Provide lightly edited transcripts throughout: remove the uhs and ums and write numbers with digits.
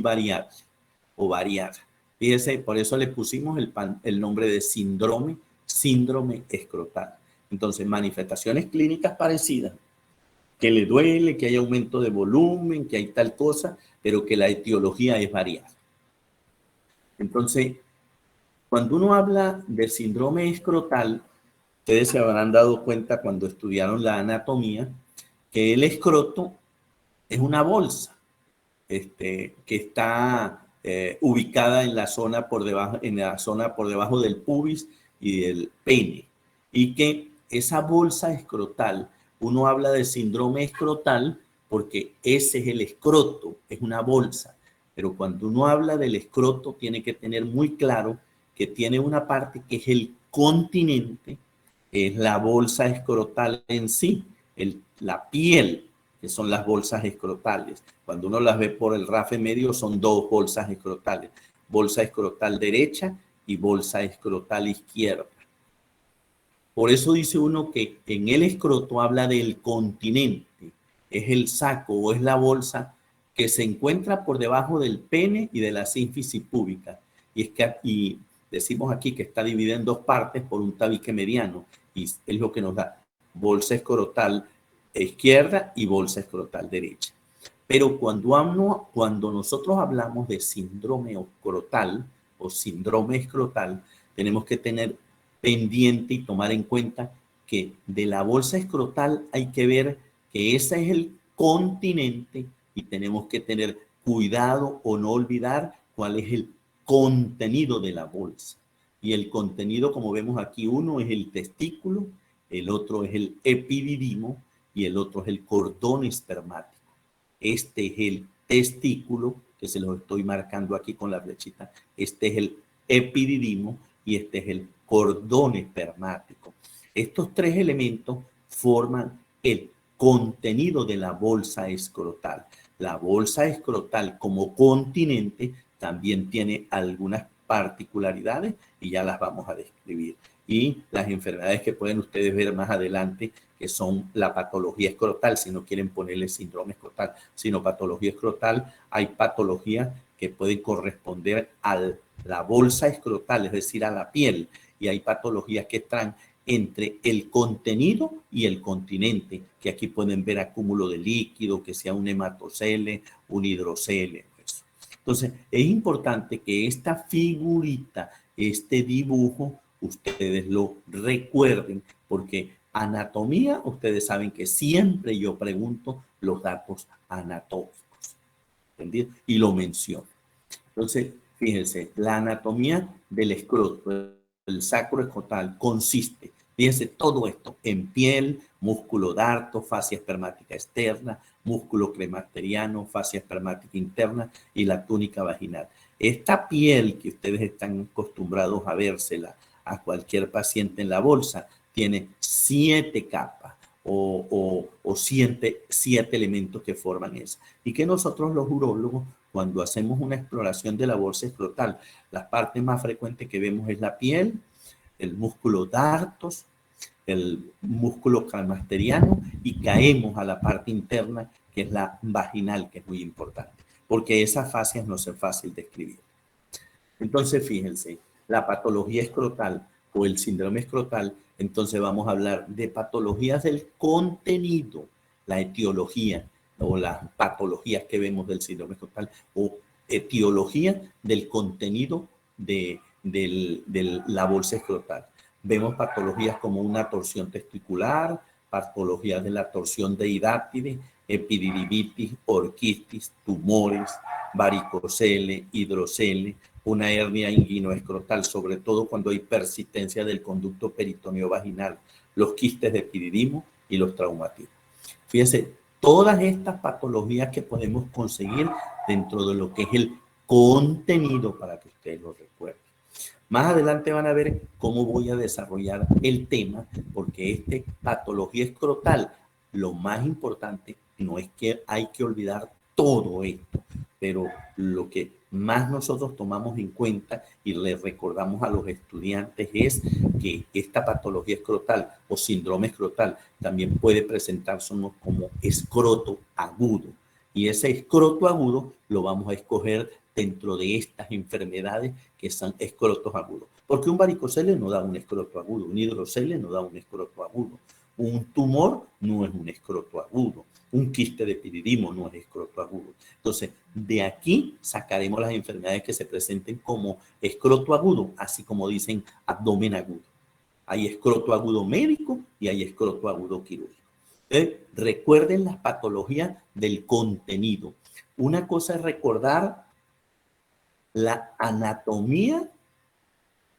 variable o variada. Fíjese, por eso le pusimos el nombre de síndrome escrotal. Entonces, manifestaciones clínicas parecidas, que le duele, que hay aumento de volumen, que hay tal cosa, pero que la etiología es variada. Entonces, cuando uno habla de síndrome escrotal, ustedes se habrán dado cuenta cuando estudiaron la anatomía, que el escroto es una bolsa que está ubicada en la zona por debajo del pubis y del pene, y que esa bolsa escrotal, uno habla de síndrome escrotal porque ese es el escroto, es una bolsa, pero cuando uno habla del escroto tiene que tener muy claro que tiene una parte que es el continente, es la bolsa escrotal en sí, la piel, que son las bolsas escrotales. Cuando uno las ve por el rafe medio son dos bolsas escrotales, bolsa escrotal derecha y bolsa escrotal izquierda. Por eso dice uno que en el escroto habla del continente, es el saco o es la bolsa que se encuentra por debajo del pene y de la sínfisis púbica. Y decimos aquí que está dividida en dos partes por un tabique mediano, y es lo que nos da bolsa escrotal izquierda y bolsa escrotal derecha. Pero cuando nosotros hablamos de síndrome escrotal o síndrome escrotal, tenemos que tener pendiente y tomar en cuenta que de la bolsa escrotal hay que ver que ese es el continente y tenemos que tener cuidado o no olvidar cuál es el contenido de la bolsa. Y el contenido, como vemos aquí, uno es el testículo, el otro es el epididimo y el otro es el cordón espermático. Este es el testículo, que se lo estoy marcando aquí con la flechita. Este es el epididimo y este es el cordón espermático. Estos tres elementos forman el contenido de la bolsa escrotal. La bolsa escrotal como continente también tiene algunas particularidades y ya las vamos a describir. Y las enfermedades que pueden ustedes ver más adelante, que son la patología escrotal, si no quieren ponerle síndrome escrotal, sino patología escrotal, hay patologías que pueden corresponder a la bolsa escrotal, es decir, a la piel, y hay patologías que están entre el contenido y el continente, que aquí pueden ver acúmulo de líquido, que sea un hematocele, un hidrocele. Entonces, es importante que esta figurita, este dibujo, ustedes lo recuerden, porque anatomía, ustedes saben que siempre yo pregunto los datos anatómicos, ¿entendido? Y lo menciono. Entonces, fíjense, la anatomía del escroto, el sacro escrotal, consiste, fíjense, todo esto en piel, músculo darto, fascia espermática externa, músculo cremasteriano, fascia espermática interna y la túnica vaginal. Esta piel que ustedes están acostumbrados a vérsela a cualquier paciente en la bolsa, tiene 7 capas o 7 elementos que forman esa. Y que nosotros los urólogos, cuando hacemos una exploración de la bolsa escrotal, las partes más frecuentes que vemos es la piel, el músculo dartos, el músculo cremasteriano y caemos a la parte interna que es la vaginal, que es muy importante, porque esas fascias no son fáciles de escribir. Entonces, fíjense, la patología escrotal o el síndrome escrotal, entonces vamos a hablar de patologías del contenido, la etiología o las patologías que vemos del síndrome escrotal o etiología del contenido de la bolsa escrotal. Vemos patologías como una torsión testicular, patologías de la torsión de hidátide, epididivitis, orquitis, tumores, varicocele, hidrocele, una hernia inguinoescrotal, sobre todo cuando hay persistencia del conducto peritoneo vaginal, los quistes de epididimo y los traumatismos. Fíjense, todas estas patologías que podemos conseguir dentro de lo que es el contenido para que ustedes lo recuerden. Más adelante van a ver cómo voy a desarrollar el tema, porque esta patología escrotal, lo más importante no es que hay que olvidar todo esto, pero lo que más nosotros tomamos en cuenta y le recordamos a los estudiantes es que esta patología escrotal o síndrome escrotal también puede presentarse como escroto agudo. Y ese escroto agudo lo vamos a escoger dentro de estas enfermedades que son escrotos agudos. Porque un varicocele no da un escroto agudo, un hidrocele no da un escroto agudo, un tumor no es un escroto agudo, un quiste de epididymo no es escroto agudo. Entonces, de aquí sacaremos las enfermedades que se presenten como escroto agudo, así como dicen abdomen agudo. Hay escroto agudo médico y hay escroto agudo quirúrgico. Recuerden las patologías del contenido. Una cosa es recordar la anatomía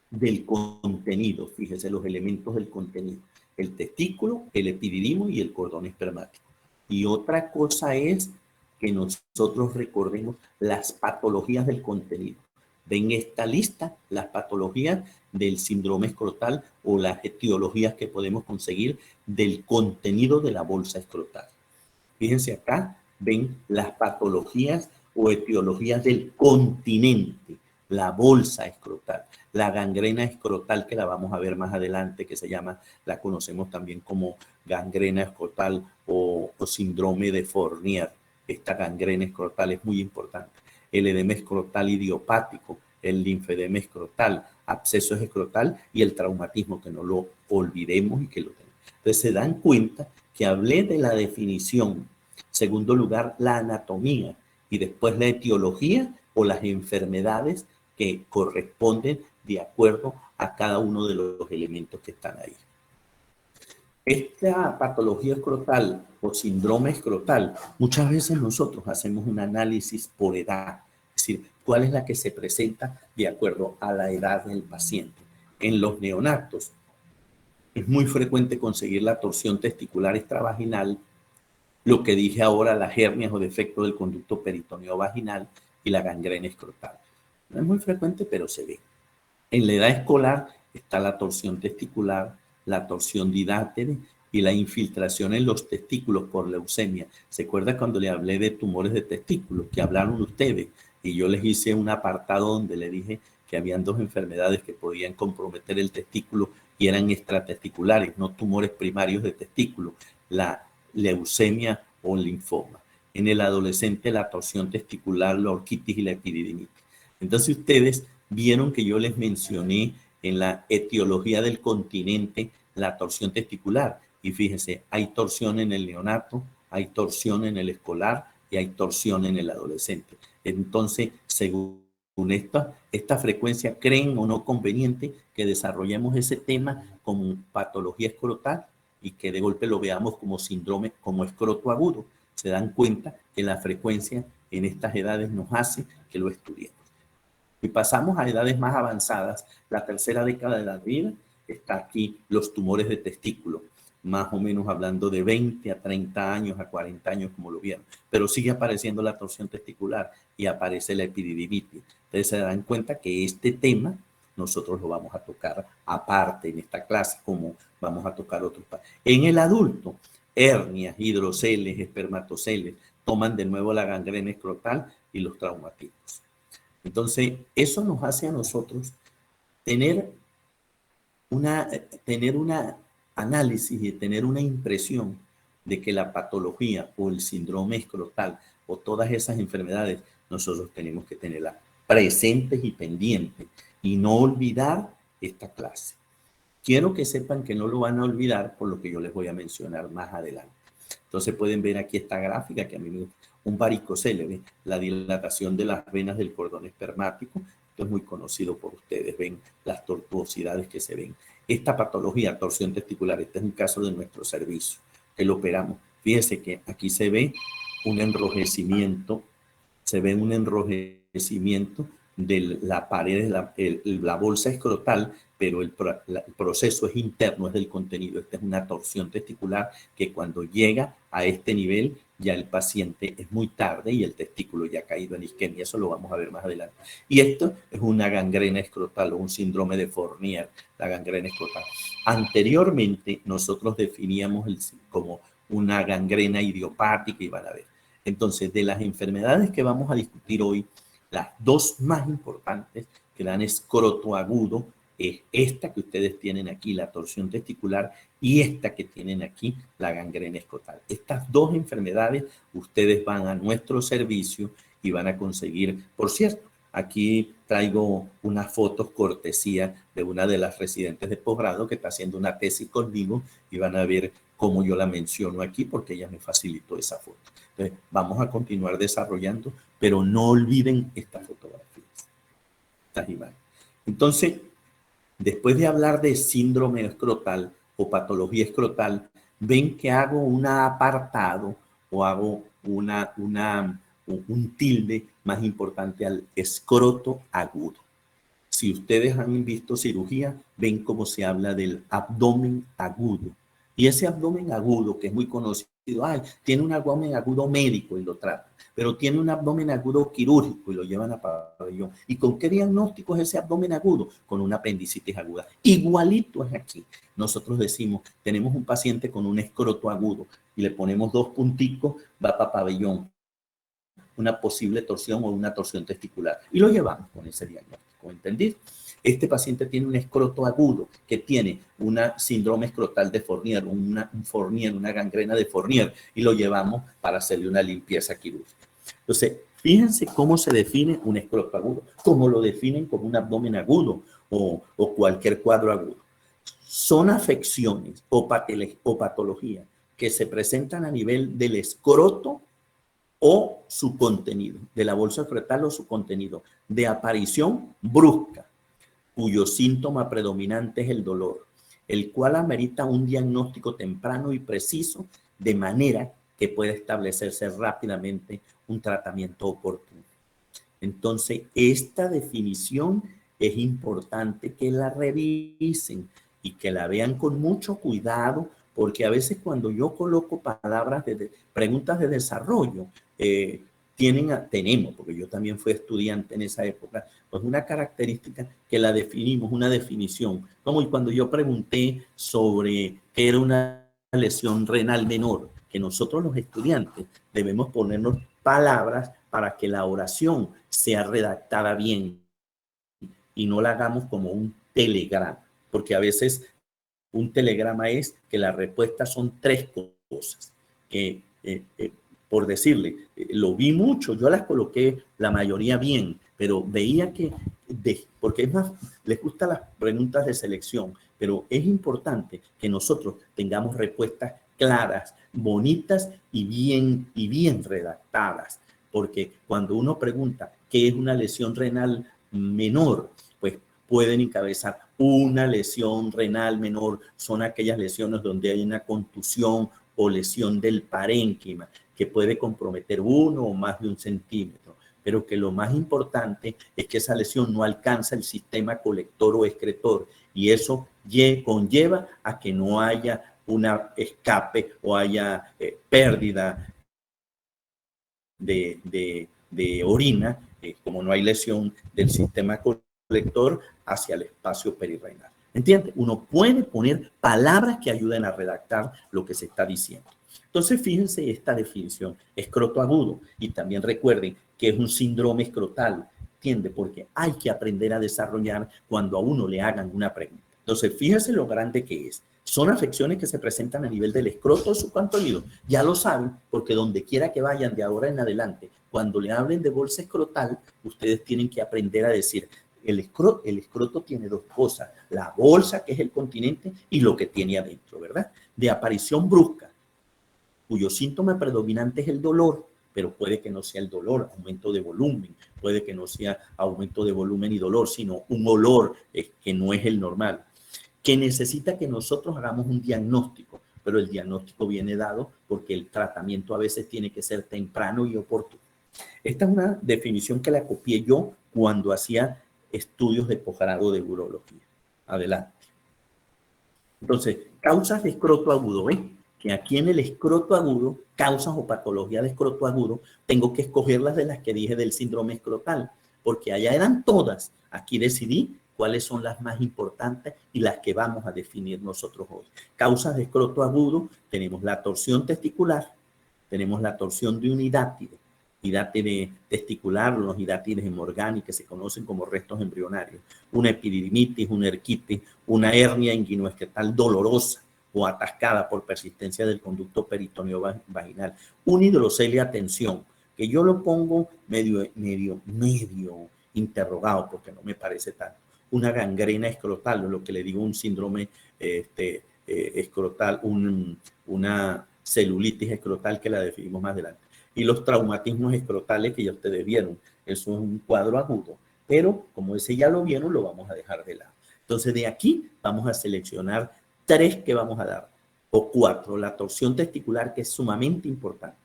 del contenido. Fíjese los elementos del contenido. El testículo, el epididymo y el cordón espermático. Y otra cosa es que nosotros recordemos las patologías del contenido. Ven esta lista, las patologías del síndrome escrotal o las etiologías que podemos conseguir del contenido de la bolsa escrotal. Fíjense acá, ven las patologías o etiologías del continente, la bolsa escrotal, la gangrena escrotal que la vamos a ver más adelante, que se llama, la conocemos también como gangrena escrotal o síndrome de Fournier. Esta gangrena escrotal es muy importante. El edema escrotal idiopático, el linfedema escrotal, absceso escrotal y el traumatismo, que no lo olvidemos y que lo tenemos. Entonces se dan cuenta que hablé de la definición, segundo lugar la anatomía y después la etiología o las enfermedades que corresponden de acuerdo a cada uno de los elementos que están ahí. Esta patología escrotal o síndrome escrotal, muchas veces nosotros hacemos un análisis por edad, es decir, cuál es la que se presenta de acuerdo a la edad del paciente. En los neonatos es muy frecuente conseguir la torsión testicular extravaginal, lo que dije ahora, las hernias o defectos del conducto peritoneo vaginal y la gangrena escrotal. No es muy frecuente, pero se ve. En la edad escolar está la torsión testicular, la torsión didáctere y la infiltración en los testículos por leucemia. ¿Se acuerda cuando le hablé de tumores de testículos que hablaron ustedes? Y yo les hice un apartado donde le dije que habían dos enfermedades que podían comprometer el testículo y eran extratesticulares, no tumores primarios de testículo, la leucemia o linfoma. En el adolescente la torsión testicular, la orquitis y la epididimitis. Entonces ustedes vieron que yo les mencioné en la etiología del continente la torsión testicular. Y fíjense, hay torsión en el neonato, hay torsión en el escolar y hay torsión en el adolescente. Entonces, según esta frecuencia, ¿creen o no conveniente que desarrollemos ese tema como patología escrotal y que de golpe lo veamos como síndrome, como escroto agudo? Se dan cuenta que la frecuencia en estas edades nos hace que lo estudiemos. Y pasamos a edades más avanzadas, la tercera década de la vida, está aquí los tumores de testículo, más o menos hablando de 20 a 30 años, a 40 años, como lo vieron. Pero sigue apareciendo la torsión testicular y aparece la epididimitis. Entonces se dan cuenta que este tema nosotros lo vamos a tocar aparte en esta clase, como vamos a tocar otros. En el adulto, hernias, hidroceles, espermatoceles, toman de nuevo la gangrena escrotal y los traumatismos. Entonces, eso nos hace a nosotros tener una análisis y tener una impresión de que la patología o el síndrome escrotal o todas esas enfermedades nosotros tenemos que tenerlas presentes y pendientes y no olvidar esta clase. Quiero que sepan que no lo van a olvidar por lo que yo les voy a mencionar más adelante. Entonces pueden ver aquí esta gráfica que a mí me gusta. Un varicocele, ¿ven? La dilatación de las venas del cordón espermático. Esto es muy conocido por ustedes. Ven las tortuosidades que se ven. Esta patología, torsión testicular, este es un caso de nuestro servicio, que lo operamos. Fíjense que aquí se ve un enrojecimiento, de la pared, la bolsa escrotal, pero el proceso es interno, es del contenido. Esta es una torsión testicular que cuando llega a este nivel, ya el paciente es muy tarde y el testículo ya ha caído en isquemia. Eso lo vamos a ver más adelante. Y esto es una gangrena escrotal o un síndrome de Fournier, la gangrena escrotal. Anteriormente, nosotros definíamos como una gangrena idiopática y van a ver. Entonces, de las enfermedades que vamos a discutir hoy, las dos más importantes que dan escroto agudo es esta que ustedes tienen aquí, la torsión testicular, y esta que tienen aquí, la gangrena escrotal. Estas dos enfermedades, ustedes van a nuestro servicio y van a conseguir, por cierto, aquí traigo unas fotos cortesía de una de las residentes de posgrado que está haciendo una tesis conmigo y van a ver cómo yo la menciono aquí porque ella me facilitó esa foto. Entonces, vamos a continuar desarrollando, pero no olviden estas fotografías, estas imágenes. Entonces, después de hablar de síndrome escrotal o patología escrotal, ven que hago un apartado o hago un tilde más importante al escroto agudo. Si ustedes han visto cirugía, ven cómo se habla del abdomen agudo. Y ese abdomen agudo, que es muy conocido, tiene un abdomen agudo médico y lo tratan, pero tiene un abdomen agudo quirúrgico y lo llevan a pabellón. ¿Y con qué diagnóstico es ese abdomen agudo? Con una apendicitis aguda. Igualito es aquí. Nosotros decimos, tenemos un paciente con un escroto agudo y le ponemos 2 punticos, va para pabellón, una posible torsión o una torsión testicular. Y lo llevamos con ese diagnóstico, ¿entendido? Este paciente tiene un escroto agudo que tiene una síndrome escrotal de Fournier, una gangrena de Fournier, y lo llevamos para hacerle una limpieza quirúrgica. Entonces, fíjense cómo se define un escroto agudo, cómo lo definen como un abdomen agudo o cualquier cuadro agudo. Son afecciones o patologías que se presentan a nivel del escroto o su contenido, de la bolsa escrotal o su contenido, de aparición brusca, cuyo síntoma predominante es el dolor, el cual amerita un diagnóstico temprano y preciso, de manera que pueda establecerse rápidamente un tratamiento oportuno. Entonces, esta definición es importante que la revisen y que la vean con mucho cuidado, porque a veces cuando yo coloco palabras preguntas de desarrollo, tenemos, porque yo también fui estudiante en esa época, pues una característica que la definimos, una definición, como cuando yo pregunté sobre qué era una lesión renal menor, que nosotros los estudiantes debemos ponernos palabras para que la oración sea redactada bien y no la hagamos como un telegrama, porque a veces un telegrama es que la respuesta son 3 cosas, que por decirle, lo vi mucho, yo las coloqué la mayoría bien, pero veía que, porque es más, les gustan las preguntas de selección, pero es importante que nosotros tengamos respuestas claras, bonitas y bien redactadas, porque cuando uno pregunta qué es una lesión renal menor, pues pueden encabezar una lesión renal menor, son aquellas lesiones donde hay una contusión o lesión del parénquima que puede comprometer 1 o más de 1 centímetro, pero que lo más importante es que esa lesión no alcanza el sistema colector o excretor y eso conlleva a que no haya una escape o haya pérdida de orina, como no hay lesión del sistema colector hacia el espacio perirrenal. ¿Entiende? Uno puede poner palabras que ayuden a redactar lo que se está diciendo. Entonces, fíjense esta definición, escroto agudo, y también recuerden que es un síndrome escrotal, ¿entiende? Porque hay que aprender a desarrollar cuando a uno le hagan una pregunta. Entonces, fíjense lo grande que es. Son afecciones que se presentan a nivel del escroto o su contenido. Ya lo saben, porque donde quiera que vayan de ahora en adelante, cuando le hablen de bolsa escrotal, ustedes tienen que aprender a decir, el escroto tiene 2 cosas, la bolsa, que es el continente, y lo que tiene adentro, ¿verdad? De aparición brusca, cuyo síntoma predominante es el dolor, pero puede que no sea el dolor, aumento de volumen, puede que no sea aumento de volumen y dolor, sino un olor que no es el normal, que necesita que nosotros hagamos un diagnóstico, pero el diagnóstico viene dado porque el tratamiento a veces tiene que ser temprano y oportuno. Esta es una definición que la copié yo cuando hacía estudios de posgrado de urología. Adelante. Entonces, causas de escroto agudo, ¿ven? Que aquí en el escroto agudo, causas o patología de escroto agudo, tengo que escogerlas de las que dije del síndrome escrotal, porque allá eran todas. Aquí decidí cuáles son las más importantes y las que vamos a definir nosotros hoy. Causas de escroto agudo, tenemos la torsión testicular, tenemos la torsión de un hidátide testicular, los hidátides hemorgánicos que se conocen como restos embrionarios, una epididimitis, una erquitis, una hernia inguinoescrotal dolorosa, o atascada por persistencia del conducto peritoneo vaginal. Un hidrocelia a tensión, que yo lo pongo medio interrogado porque no me parece tanto. Una gangrena escrotal, lo que le digo un síndrome escrotal, una celulitis escrotal que la definimos más adelante. Y los traumatismos escrotales que ya ustedes vieron, eso es un cuadro agudo, pero como ese ya lo vieron, lo vamos a dejar de lado. Entonces de aquí vamos a seleccionar 3 que vamos a dar, o 4. La torsión testicular, que es sumamente importante.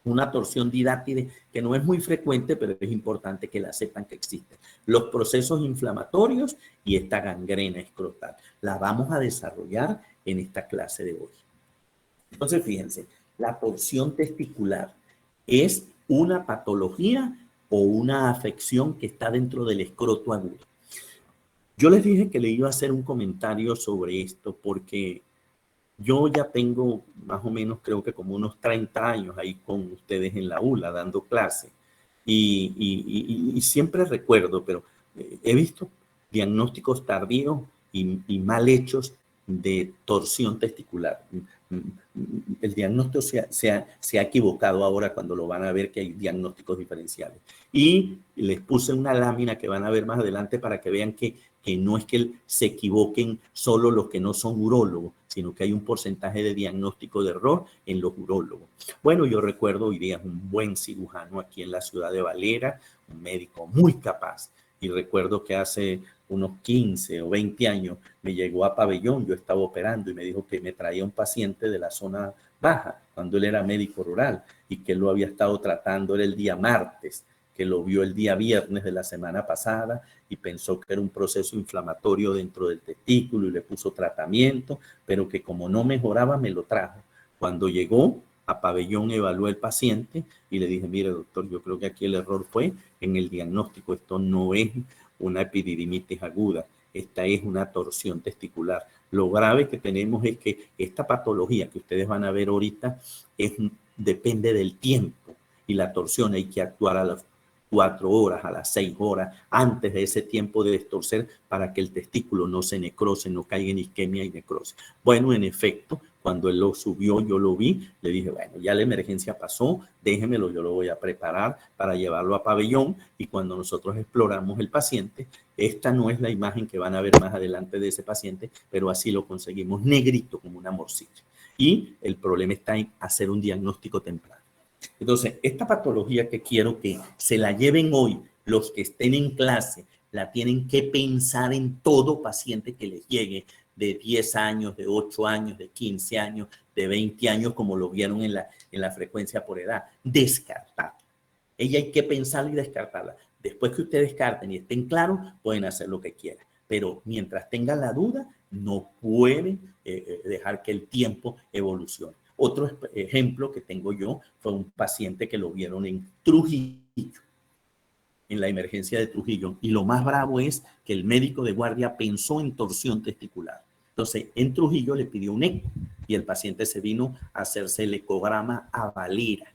Una torsión didátide que no es muy frecuente, pero es importante que la sepan que existe. Los procesos inflamatorios y esta gangrena escrotal. La vamos a desarrollar en esta clase de hoy. Entonces, fíjense, la torsión testicular es una patología o una afección que está dentro del escroto agudo. Yo les dije que le iba a hacer un comentario sobre esto porque yo ya tengo más o menos, creo que como unos 30 años ahí con ustedes en la ULA dando clase y siempre recuerdo, pero he visto diagnósticos tardíos y mal hechos de torsión testicular. El diagnóstico se ha equivocado ahora cuando lo van a ver, que hay diagnósticos diferenciales. Y les puse una lámina que van a ver más adelante para que vean que no es que se equivoquen solo los que no son urólogos, sino que hay un porcentaje de diagnóstico de error en los urólogos. Bueno, yo recuerdo hoy día un buen cirujano aquí en la ciudad de Valera, un médico muy capaz, y recuerdo que hace unos 15 o 20 años me llegó a Pabellón, yo estaba operando y me dijo que me traía un paciente de la zona baja, cuando él era médico rural y que él lo había estado tratando, era el día martes, que lo vio el día viernes de la semana pasada y pensó que era un proceso inflamatorio dentro del testículo y le puso tratamiento, pero que como no mejoraba me lo trajo. Cuando llegó a Pabellón evalué el paciente y le dije, mire doctor, yo creo que aquí el error fue en el diagnóstico, esto no es una epididimitis aguda, esta es una torsión testicular. Lo grave que tenemos es que esta patología que ustedes van a ver ahorita depende del tiempo y la torsión hay que actuar a las 4 horas, a las 6 horas, antes de ese tiempo de destorcer para que el testículo no se necrose, no caiga en isquemia y necrosis. Bueno, en efecto, cuando él lo subió, yo lo vi, le dije, bueno, ya la emergencia pasó, déjemelo, yo lo voy a preparar para llevarlo a Pabellón y cuando nosotros exploramos el paciente, esta no es la imagen que van a ver más adelante de ese paciente, pero así lo conseguimos negrito como una morcilla. Y el problema está en hacer un diagnóstico temprano. Entonces, esta patología que quiero que se la lleven hoy, los que estén en clase, la tienen que pensar en todo paciente que les llegue de 10 años, de 8 años, de 15 años, de 20 años, como lo vieron en la frecuencia por edad. Descartar. Ella hay que pensarla y descartarla. Después que ustedes descarten y estén claros, pueden hacer lo que quieran. Pero mientras tengan la duda, no pueden dejar que el tiempo evolucione. Otro ejemplo que tengo yo fue un paciente que lo vieron en Trujillo, en la emergencia de Trujillo. Y lo más bravo es que el médico de guardia pensó en torsión testicular. Entonces, en Trujillo le pidió un eco y el paciente se vino a hacerse el ecograma a Valera.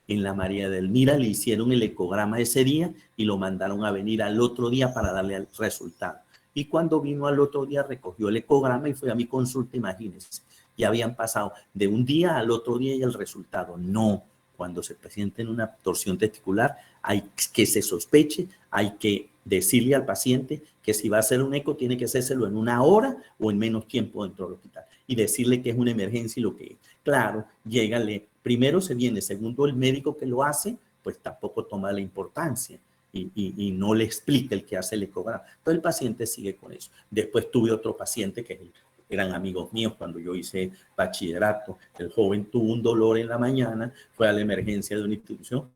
En la María del Mira le hicieron el ecograma ese día y lo mandaron a venir al otro día para darle el resultado. Y cuando vino al otro día recogió el ecograma y fue a mi consulta, imagínense. Ya habían pasado de un día al otro día y el resultado. No, cuando se presenta en una torsión testicular, hay que se sospeche, hay que decirle al paciente que si va a hacer un eco tiene que hacérselo en 1 hora o en menos tiempo dentro del hospital y decirle que es una emergencia y lo que es. Claro, llégale, primero se viene, segundo el médico que lo hace, pues tampoco toma la importancia. Y no le explica el que hace el ecograma. Entonces el paciente sigue con eso. Después tuve otro paciente que eran amigos míos cuando yo hice bachillerato. El joven tuvo un dolor en la mañana, fue a la emergencia de una institución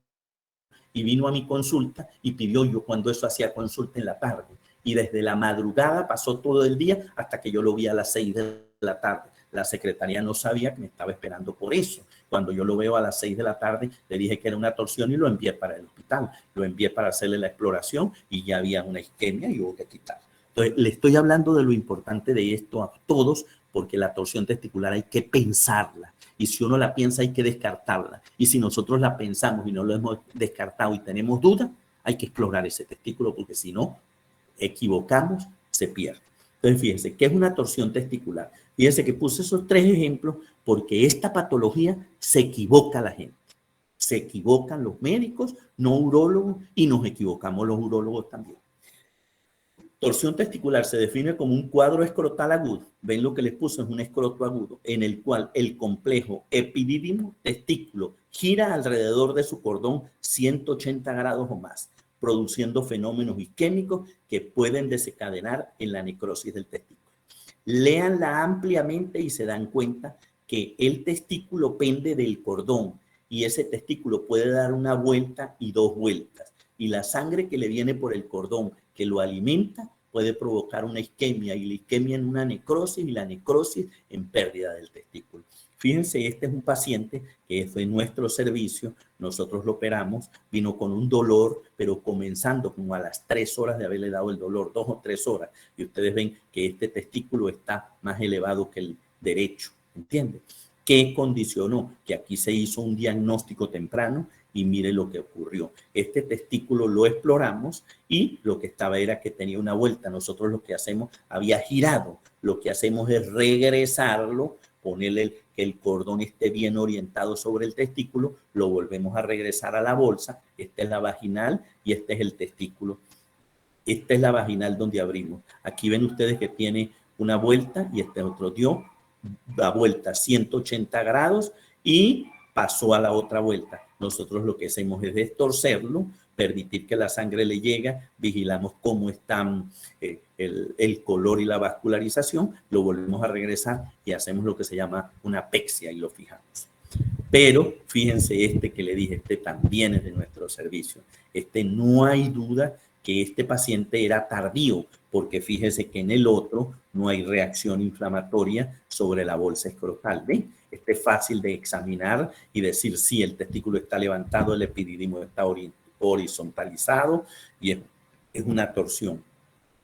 y vino a mi consulta y pidió, yo cuando eso hacía consulta en la tarde. Y desde la madrugada pasó todo el día hasta que yo lo vi a las 6 de la tarde. La secretaría no sabía que me estaba esperando por eso. Cuando yo lo veo a las 6 de la tarde, le dije que era una torsión y lo envié para el hospital. Lo envié para hacerle la exploración y ya había una isquemia y hubo que quitarlo. Entonces, le estoy hablando de lo importante de esto a todos porque la torsión testicular hay que pensarla. Y si uno la piensa, hay que descartarla. Y si nosotros la pensamos y no lo hemos descartado y tenemos dudas, hay que explorar ese testículo porque si no, equivocamos, se pierde. Entonces, fíjense, ¿qué es una torsión testicular? Fíjense que puse esos 3 ejemplos porque esta patología se equivoca a la gente. Se equivocan los médicos, no urólogos, y nos equivocamos los urólogos también. Torsión testicular se define como un cuadro escrotal agudo. Ven lo que les puse, es un escroto agudo, en el cual el complejo epidídimo testículo gira alrededor de su cordón 180 grados o más, produciendo fenómenos isquémicos que pueden desencadenar en la necrosis del testículo. Léanla ampliamente y se dan cuenta que el testículo pende del cordón y ese testículo puede dar una vuelta y 2 vueltas. Y la sangre que le viene por el cordón que lo alimenta puede provocar una isquemia, y la isquemia en una necrosis, y la necrosis en pérdida del testículo. Fíjense, este es un paciente que fue en nuestro servicio, nosotros lo operamos, vino con un dolor, pero comenzando como a las 3 horas de haberle dado el dolor, 2 o 3 horas, y ustedes ven que este testículo está más elevado que el derecho, ¿entienden? ¿Qué condicionó? Que aquí se hizo un diagnóstico temprano y mire lo que ocurrió. Este testículo lo exploramos y lo que estaba era que tenía una vuelta. Nosotros lo que hacemos, había girado. Lo que hacemos es regresarlo, ponerle que el cordón esté bien orientado sobre el testículo, lo volvemos a regresar a la bolsa. Esta es la vaginal y este es el testículo. Esta es la vaginal donde abrimos. Aquí ven ustedes que tiene una vuelta y este otro dio la vuelta 180 grados y pasó a la otra vuelta. Nosotros lo que hacemos es destorcerlo, permitir que la sangre le llegue, vigilamos cómo están el color y la vascularización, lo volvemos a regresar y hacemos lo que se llama una apexia y lo fijamos. Pero fíjense este que le dije, este también es de nuestro servicio. Este no hay duda que este paciente era tardío, porque fíjese que en el otro no hay reacción inflamatoria sobre la bolsa escrotal. ¿Ven? Este es fácil de examinar y decir si el testículo está levantado, el epidídimo está horizontalizado y es una torsión.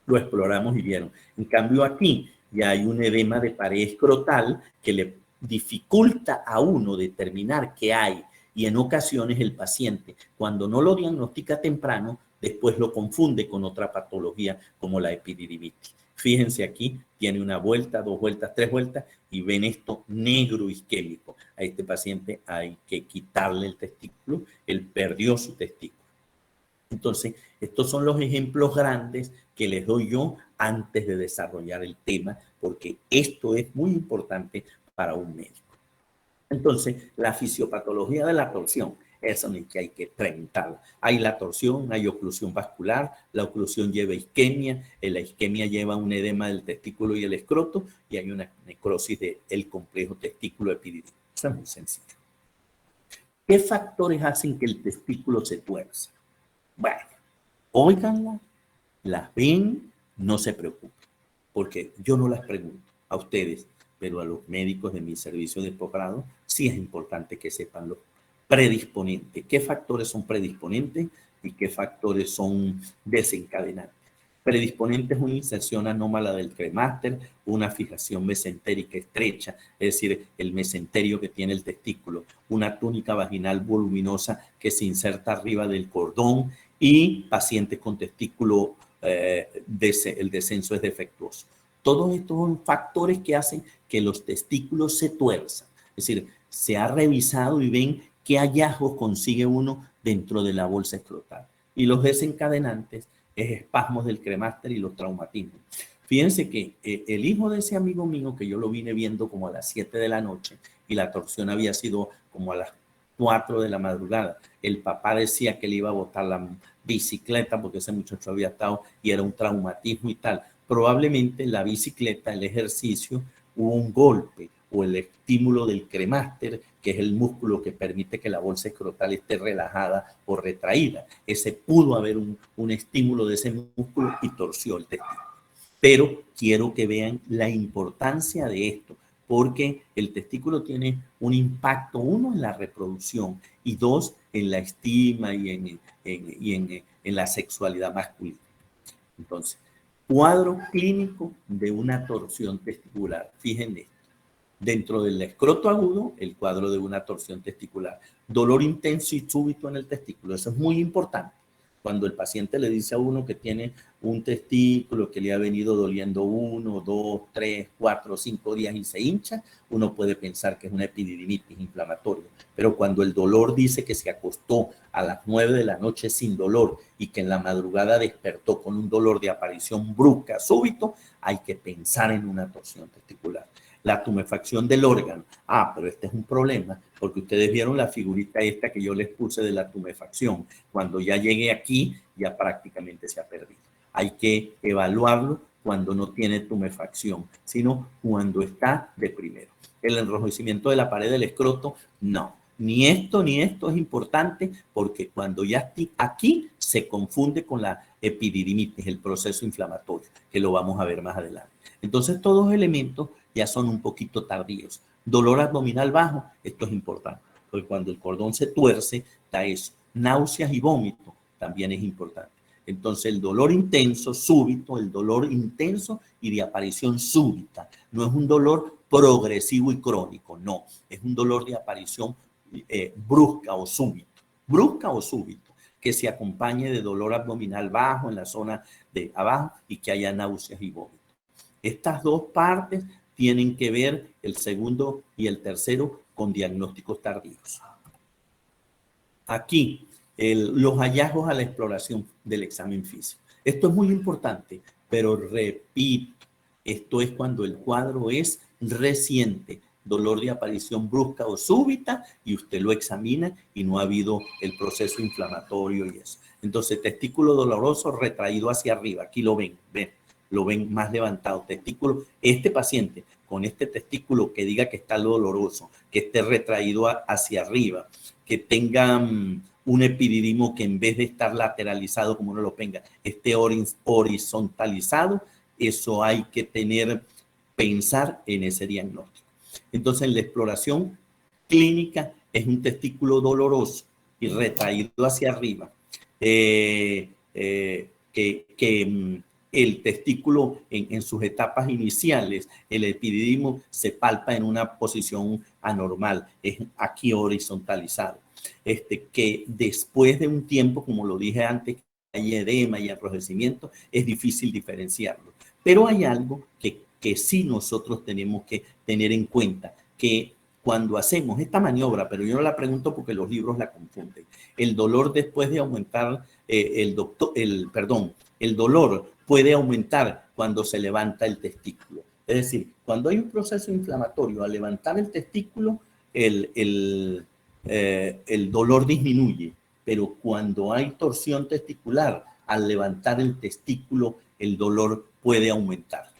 Lo exploramos y vieron. En cambio aquí ya hay un edema de pared escrotal que le dificulta a uno determinar qué hay, y en ocasiones el paciente, cuando no lo diagnostica temprano, después lo confunde con otra patología como la epididymitis. Fíjense aquí, tiene una vuelta, 2 vueltas, 3 vueltas, y ven esto negro isquémico. A este paciente hay que quitarle el testículo, él perdió su testículo. Entonces, estos son los ejemplos grandes que les doy yo antes de desarrollar el tema, porque esto es muy importante para un médico. Entonces, la fisiopatología de la torsión, eso ni que hay que preguntarla. Hay la torsión, hay oclusión vascular, la oclusión lleva isquemia, la isquemia lleva un edema del testículo y el escroto, y hay una necrosis del complejo testículo epidídico. Eso es muy sencillo. ¿Qué factores hacen que el testículo se tuerza? Bueno, óiganlas, las ven, no se preocupen, porque yo no las pregunto a ustedes, pero a los médicos de mi servicio de posgrado sí es importante que sepan los predisponentes. ¿Qué factores son predisponentes y qué factores son desencadenantes? Predisponentes es una inserción anómala del cremaster, una fijación mesentérica estrecha, es decir, el mesenterio que tiene el testículo, una túnica vaginal voluminosa que se inserta arriba del cordón, y pacientes con testículo, el descenso es defectuoso. Todos estos son factores que hacen que los testículos se tuerzan. Es decir, se ha revisado y ven qué hallazgos consigue uno dentro de la bolsa escrotal. Y los desencadenantes es espasmos del cremaster y los traumatismos. Fíjense que el hijo de ese amigo mío, que yo lo vine viendo como a las 7 de la noche y la torsión había sido como a las 4 de la madrugada. El papá decía que le iba a botar la bicicleta porque ese muchacho había estado y era un traumatismo y tal. Probablemente la bicicleta, el ejercicio, hubo un golpe o el estímulo del cremaster, que es el músculo que permite que la bolsa escrotal esté relajada o retraída. Ese pudo haber un estímulo de ese músculo y torció el testículo. Pero quiero que vean la importancia de esto, porque el testículo tiene un impacto, 1, en la reproducción y 2, en la estima y en la sexualidad masculina. Entonces, cuadro clínico de una torsión testicular. Fíjense esto. Dentro del escroto agudo, el cuadro de una torsión testicular. Dolor intenso y súbito en el testículo. Eso es muy importante. Cuando el paciente le dice a uno que tiene un testículo que le ha venido doliendo 1, 2, 3, 4, 5 días y se hincha, uno puede pensar que es una epididimitis inflamatoria. Pero cuando el dolor dice que se acostó a las 9 de la noche sin dolor y que en la madrugada despertó con un dolor de aparición brusca, súbito, hay que pensar en una torsión testicular. La tumefacción del órgano. Pero este es un problema, porque ustedes vieron la figurita esta que yo les puse de la tumefacción. Cuando ya llegué aquí, ya prácticamente se ha perdido. Hay que evaluarlo cuando no tiene tumefacción, sino cuando está de primero. El enrojecimiento de la pared del escroto, no. Ni esto es importante, porque cuando ya está aquí se confunde con la epididimitis, el proceso inflamatorio, que lo vamos a ver más adelante. Entonces, todos los elementos ya son un poquito tardíos. Dolor abdominal bajo, esto es importante, porque cuando el cordón se tuerce, da eso. Náuseas y vómito también es importante. Entonces, el dolor intenso, súbito, el dolor intenso y de aparición súbita. No es un dolor progresivo y crónico, no. Es un dolor de aparición brusca o súbito, que se acompañe de dolor abdominal bajo en la zona de abajo y que haya náuseas y vómito. Estas dos partes tienen que ver, el segundo y el tercero, con diagnósticos tardíos. Aquí, los hallazgos a la exploración del examen físico. Esto es muy importante, pero repito, esto es cuando el cuadro es reciente, dolor de aparición brusca o súbita, y usted lo examina y no ha habido el proceso inflamatorio y eso. Entonces, testículo doloroso retraído hacia arriba. Aquí lo ven, lo ven más levantado. Testículo, este paciente con este testículo que diga que está doloroso, que esté retraído hacia arriba, que tenga un epididimo que en vez de estar lateralizado como uno lo tenga, esté horizontalizado, eso hay que pensar en ese diagnóstico. Entonces, en la exploración clínica es un testículo doloroso y retraído hacia arriba, el testículo en sus etapas iniciales, el epididimo se palpa en una posición anormal, es aquí horizontalizado. Que después de un tiempo, como lo dije antes, hay edema y enrojecimiento, es difícil diferenciarlo. Pero hay algo que sí nosotros tenemos que tener en cuenta, que cuando hacemos esta maniobra, pero yo no la pregunto porque los libros la confunden, el dolor después de aumentar, el dolor puede aumentar cuando se levanta el testículo. Es decir, cuando hay un proceso inflamatorio, al levantar el testículo, el dolor disminuye, pero cuando hay torsión testicular, al levantar el testículo, el dolor puede aumentar.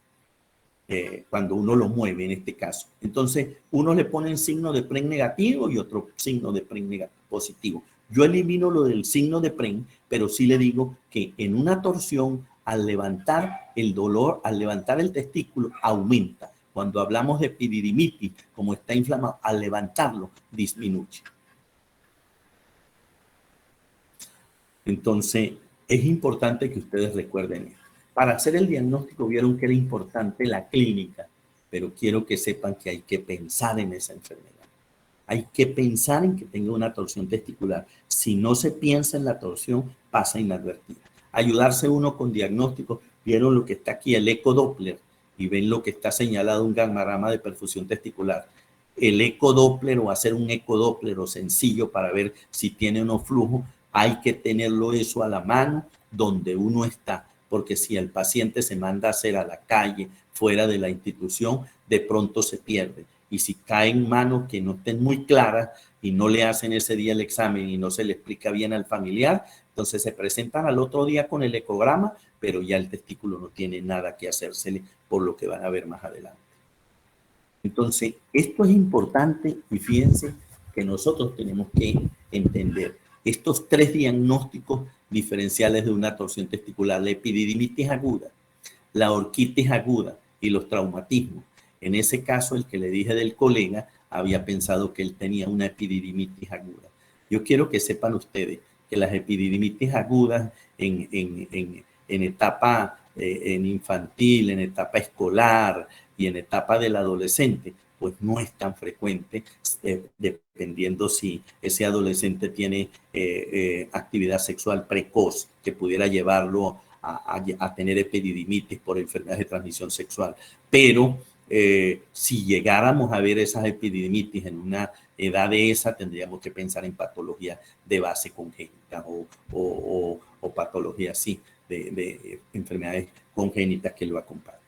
Cuando uno lo mueve en este caso. Entonces, uno le pone signo de PREN negativo y otro signo de PREN positivo. Yo elimino lo del signo de PREN, pero sí le digo que en una torsión, al levantar el dolor, al levantar el testículo, aumenta. Cuando hablamos de epididimitis, como está inflamado, al levantarlo, disminuye. Entonces, es importante que ustedes recuerden esto. Para hacer el diagnóstico vieron que era importante la clínica, pero quiero que sepan que hay que pensar en esa enfermedad. Hay que pensar en que tenga una torsión testicular. Si no se piensa en la torsión, pasa inadvertida. Ayudarse uno con diagnóstico. Vieron lo que está aquí, el ecodoppler, y ven lo que está señalado, un gammarama de perfusión testicular. El ecodoppler o hacer un ecodoppler o sencillo para ver si tiene o no flujo, hay que tenerlo eso a la mano donde uno está, porque si el paciente se manda a hacer a la calle, fuera de la institución, de pronto se pierde. Y si cae en manos que no estén muy claras y no le hacen ese día el examen y no se le explica bien al familiar, entonces se presentan al otro día con el ecograma, pero ya el testículo no tiene nada que hacérsele, por lo que van a ver más adelante. Entonces, esto es importante y fíjense que nosotros tenemos que entender estos tres diagnósticos diferenciales de una torsión testicular: la epididimitis aguda, la orquitis aguda y los traumatismos. En ese caso, el que le dije del colega había pensado que él tenía una epididimitis aguda. Yo quiero que sepan ustedes que las epididimitis agudas en etapa en infantil, en etapa escolar y en etapa del adolescente pues no es tan frecuente, dependiendo si ese adolescente tiene actividad sexual precoz que pudiera llevarlo a tener epididimitis por enfermedades de transmisión sexual. Pero si llegáramos a ver esas epididimitis en una edad de esa, tendríamos que pensar en patología de base congénita o patología así, de enfermedades congénitas que lo acompañan.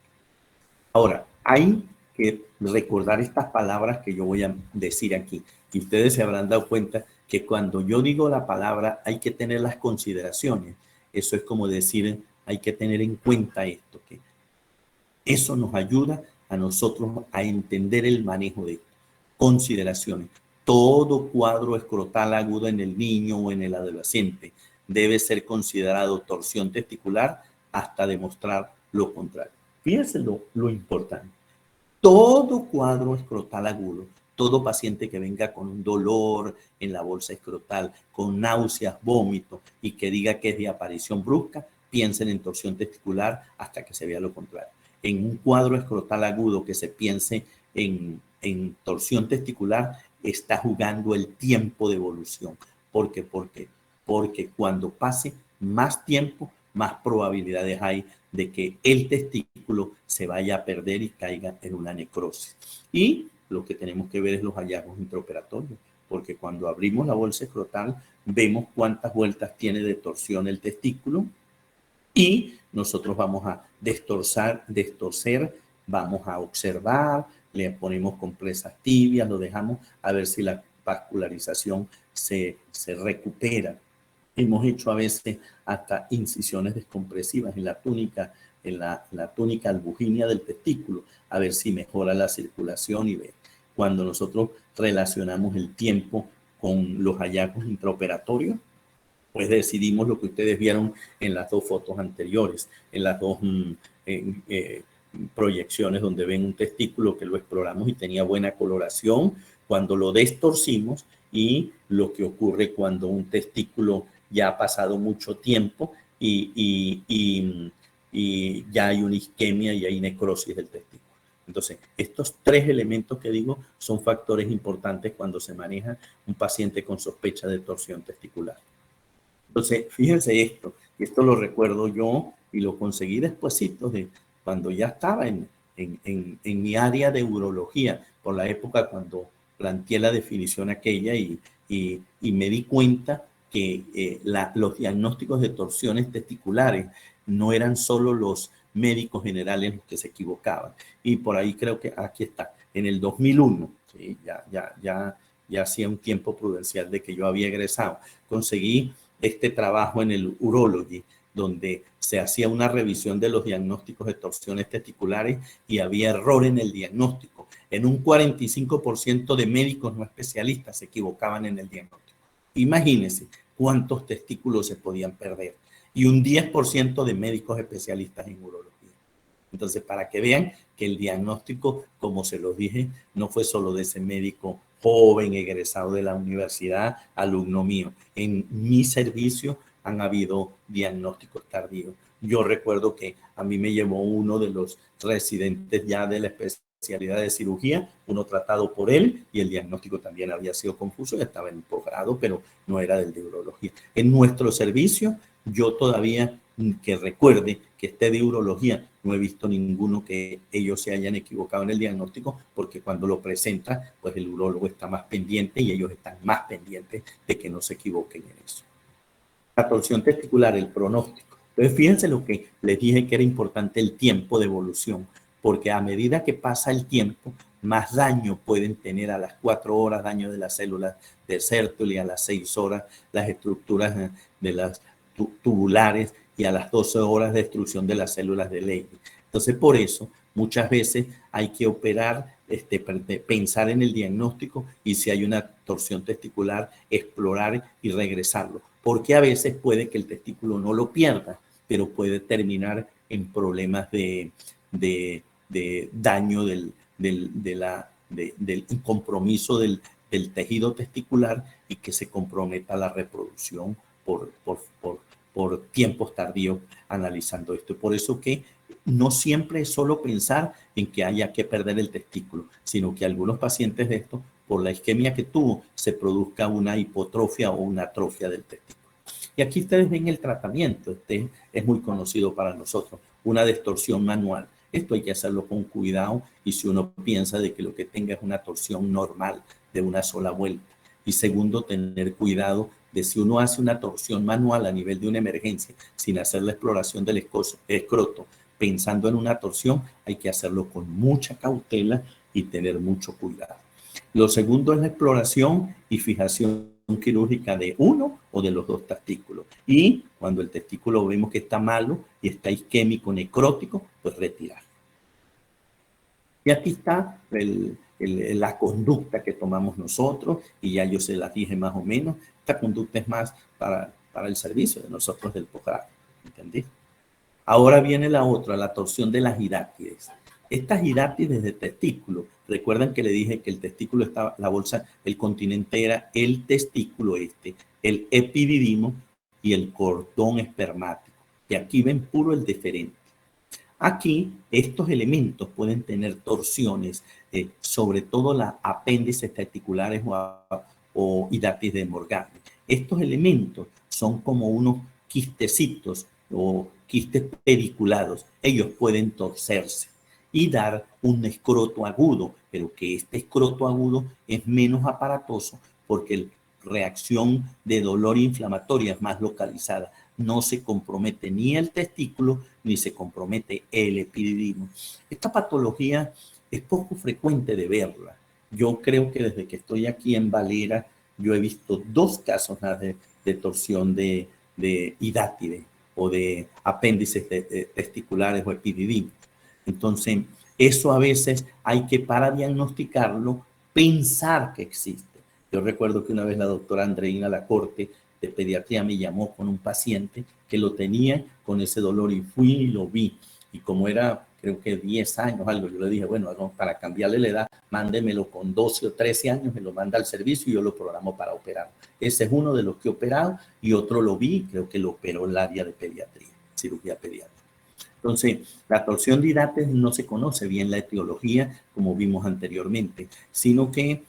Ahora, hay que recordar estas palabras que yo voy a decir aquí. Y ustedes se habrán dado cuenta que cuando yo digo la palabra hay que tener las consideraciones. Eso es como decir, hay que tener en cuenta esto, que eso nos ayuda a nosotros a entender el manejo de esto. Consideraciones. Todo cuadro escrotal agudo en el niño o en el adolescente debe ser considerado torsión testicular hasta demostrar lo contrario. Fíjense lo importante. Todo cuadro escrotal agudo, todo paciente que venga con un dolor en la bolsa escrotal, con náuseas, vómitos y que diga que es de aparición brusca, piensen en torsión testicular hasta que se vea lo contrario. En un cuadro escrotal agudo que se piense en torsión testicular, está jugando el tiempo de evolución. ¿Por qué? Porque cuando pase más tiempo, más probabilidades hay de que el testículo se vaya a perder y caiga en una necrosis. Y lo que tenemos que ver es los hallazgos intraoperatorios, porque cuando abrimos la bolsa escrotal, vemos cuántas vueltas tiene de torsión el testículo y nosotros vamos a destorcer, vamos a observar, le ponemos compresas tibias, lo dejamos a ver si la vascularización se recupera. Hemos hecho a veces hasta incisiones descompresivas en la túnica, la túnica albuginea del testículo, a ver si mejora la circulación y ver. Cuando nosotros relacionamos el tiempo con los hallazgos intraoperatorios, pues decidimos lo que ustedes vieron en las dos fotos anteriores, en las dos proyecciones donde ven un testículo que lo exploramos y tenía buena coloración, cuando lo destorcimos y lo que ocurre cuando un testículo ya ha pasado mucho tiempo y ya hay una isquemia y hay necrosis del testículo. Entonces, estos tres elementos que digo son factores importantes cuando se maneja un paciente con sospecha de torsión testicular. Entonces, fíjense esto lo recuerdo yo y lo conseguí despuesito de cuando ya estaba en mi área de urología, por la época cuando planteé la definición aquella y me di cuenta que los diagnósticos de torsiones testiculares no eran solo los médicos generales los que se equivocaban. Y por ahí creo que aquí está, en el 2001, ¿sí? ya hacía un tiempo prudencial de que yo había egresado, conseguí este trabajo en el Urology, donde se hacía una revisión de los diagnósticos de torsiones testiculares y había error en el diagnóstico. En un 45% de médicos no especialistas se equivocaban en el diagnóstico. Imagínense cuántos testículos se podían perder. Y un 10% de médicos especialistas en urología. Entonces, para que vean que el diagnóstico, como se los dije, no fue solo de ese médico joven, egresado de la universidad, alumno mío. En mi servicio han habido diagnósticos tardíos. Yo recuerdo que a mí me llevó uno de los residentes ya de la especialidad de cirugía, uno tratado por él, y el diagnóstico también había sido confuso, ya estaba en posgrado, pero no era del de urología. En nuestro servicio, yo todavía que recuerde que esté de urología, no he visto ninguno que ellos se hayan equivocado en el diagnóstico, porque cuando lo presenta, pues el urólogo está más pendiente y ellos están más pendientes de que no se equivoquen en eso. La torsión testicular, el pronóstico. Entonces, fíjense lo que les dije que era importante el tiempo de evolución, porque a medida que pasa el tiempo, más daño pueden tener a las 4 horas, daño de las células de Sertoli, a las 6 horas, las estructuras de las tubulares, y a las 12 horas de destrucción de las células de Leydig. Entonces, por eso, muchas veces hay que operar, pensar en el diagnóstico y si hay una torsión testicular, explorar y regresarlo. Porque a veces puede que el testículo no lo pierda, pero puede terminar en problemas de daño del compromiso del tejido testicular y que se comprometa la reproducción por por tiempos tardíos analizando esto. Por eso que no siempre es solo pensar en que haya que perder el testículo, sino que algunos pacientes de estos, por la isquemia que tuvo, se produzca una hipotrofia o una atrofia del testículo. Y aquí ustedes ven el tratamiento. Este es muy conocido para nosotros, una distorsión manual. Esto hay que hacerlo con cuidado y si uno piensa de que lo que tenga es una torsión normal de una sola vuelta. Y segundo, tener cuidado de si uno hace una torsión manual a nivel de una emergencia sin hacer la exploración del escroto, pensando en una torsión, hay que hacerlo con mucha cautela y tener mucho cuidado. Lo segundo es la exploración y fijación quirúrgica de uno o de los dos testículos. Y cuando el testículo vemos que está malo y está isquémico, necrótico, pues retirar. Y aquí está la conducta que tomamos nosotros, y ya yo se la dije más o menos. Esta conducta es más para el servicio de nosotros del posgrado, ¿entendí? Ahora viene la otra, la torsión de las girátides. Estas girátides de testículo, recuerdan que le dije que el testículo estaba, la bolsa, el continente era el testículo el epididimo y el cordón espermático. Y aquí ven puro el deferente. Aquí estos elementos pueden tener torsiones, sobre todo las apéndices testiculares o hidatis de Morgane. Estos elementos son como unos quistecitos o quistes pediculados. Ellos pueden torcerse y dar un escroto agudo, pero que este escroto agudo es menos aparatoso porque la reacción de dolor inflamatoria es más localizada. No se compromete ni el testículo ni se compromete el epididimo. Esta patología es poco frecuente de verla. Yo creo que desde que estoy aquí en Valera, yo he visto 2 casos de torsión de hidátide o de apéndices testiculares o epididimos. Entonces, eso a veces hay que, para diagnosticarlo, pensar que existe. Yo recuerdo que una vez la doctora Andreina Lacorte de pediatría me llamó con un paciente que lo tenía con ese dolor y fui y lo vi. Y como era, creo que 10 años, algo, yo le dije, bueno, para cambiarle la edad, mándemelo con 12 o 13 años, me lo manda al servicio y yo lo programo para operar. Ese es uno de los que he operado y otro lo vi, creo que lo operó el área de pediatría, cirugía pediátrica. Entonces, la torsión de hidates no se conoce bien la etiología, como vimos anteriormente, sino que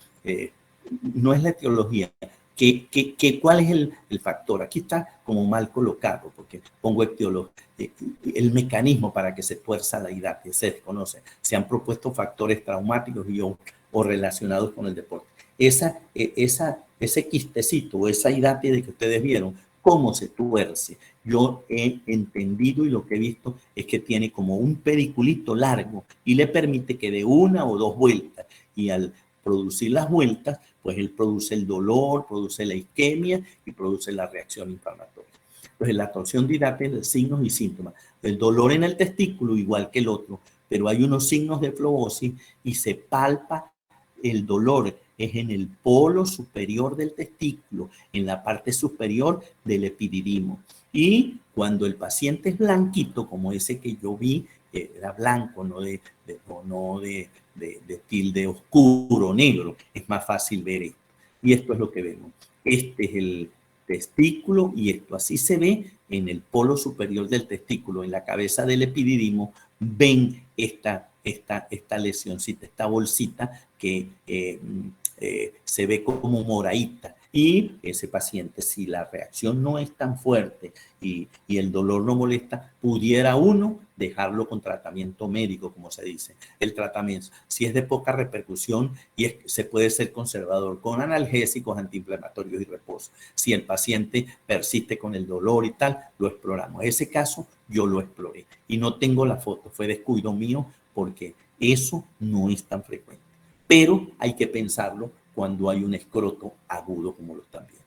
no es la etiología. ¿Cuál es el factor? Aquí está como mal colocado, porque pongo etiología. El mecanismo para que se tuerza la hidate se desconoce. Se han propuesto factores traumáticos o relacionados con el deporte. Ese quistecito o esa hidate de que ustedes vieron, ¿cómo se tuerce? Yo he entendido y lo que he visto es que tiene como un pediculito largo y le permite que dé 1 o 2 vueltas. Y al producir las vueltas, pues él produce el dolor, produce la isquemia y produce la reacción inflamatoria. Entonces, la torsión de hidates de signos y síntomas. El dolor en el testículo igual que el otro, pero hay unos signos de flebosis y se palpa el dolor. Es en el polo superior del testículo, en la parte superior del epididimo. Y cuando el paciente es blanquito, como ese que yo vi, era blanco, no de tilde oscuro, negro, es más fácil ver esto. Y esto es lo que vemos. Este es el testículo y esto así se ve en el polo superior del testículo, en la cabeza del epididimo, ven esta lesioncita, esta bolsita que se ve como moradita. Y ese paciente, si la reacción no es tan fuerte y el dolor no molesta, pudiera uno dejarlo con tratamiento médico, como se dice. El tratamiento, si es de poca repercusión, se puede ser conservador con analgésicos, antiinflamatorios y reposo. Si el paciente persiste con el dolor y tal, lo exploramos. En ese caso, yo lo exploré y no tengo la foto, fue descuido mío porque eso no es tan frecuente. Pero hay que pensarlo cuando hay un escroto agudo como lo están viendo.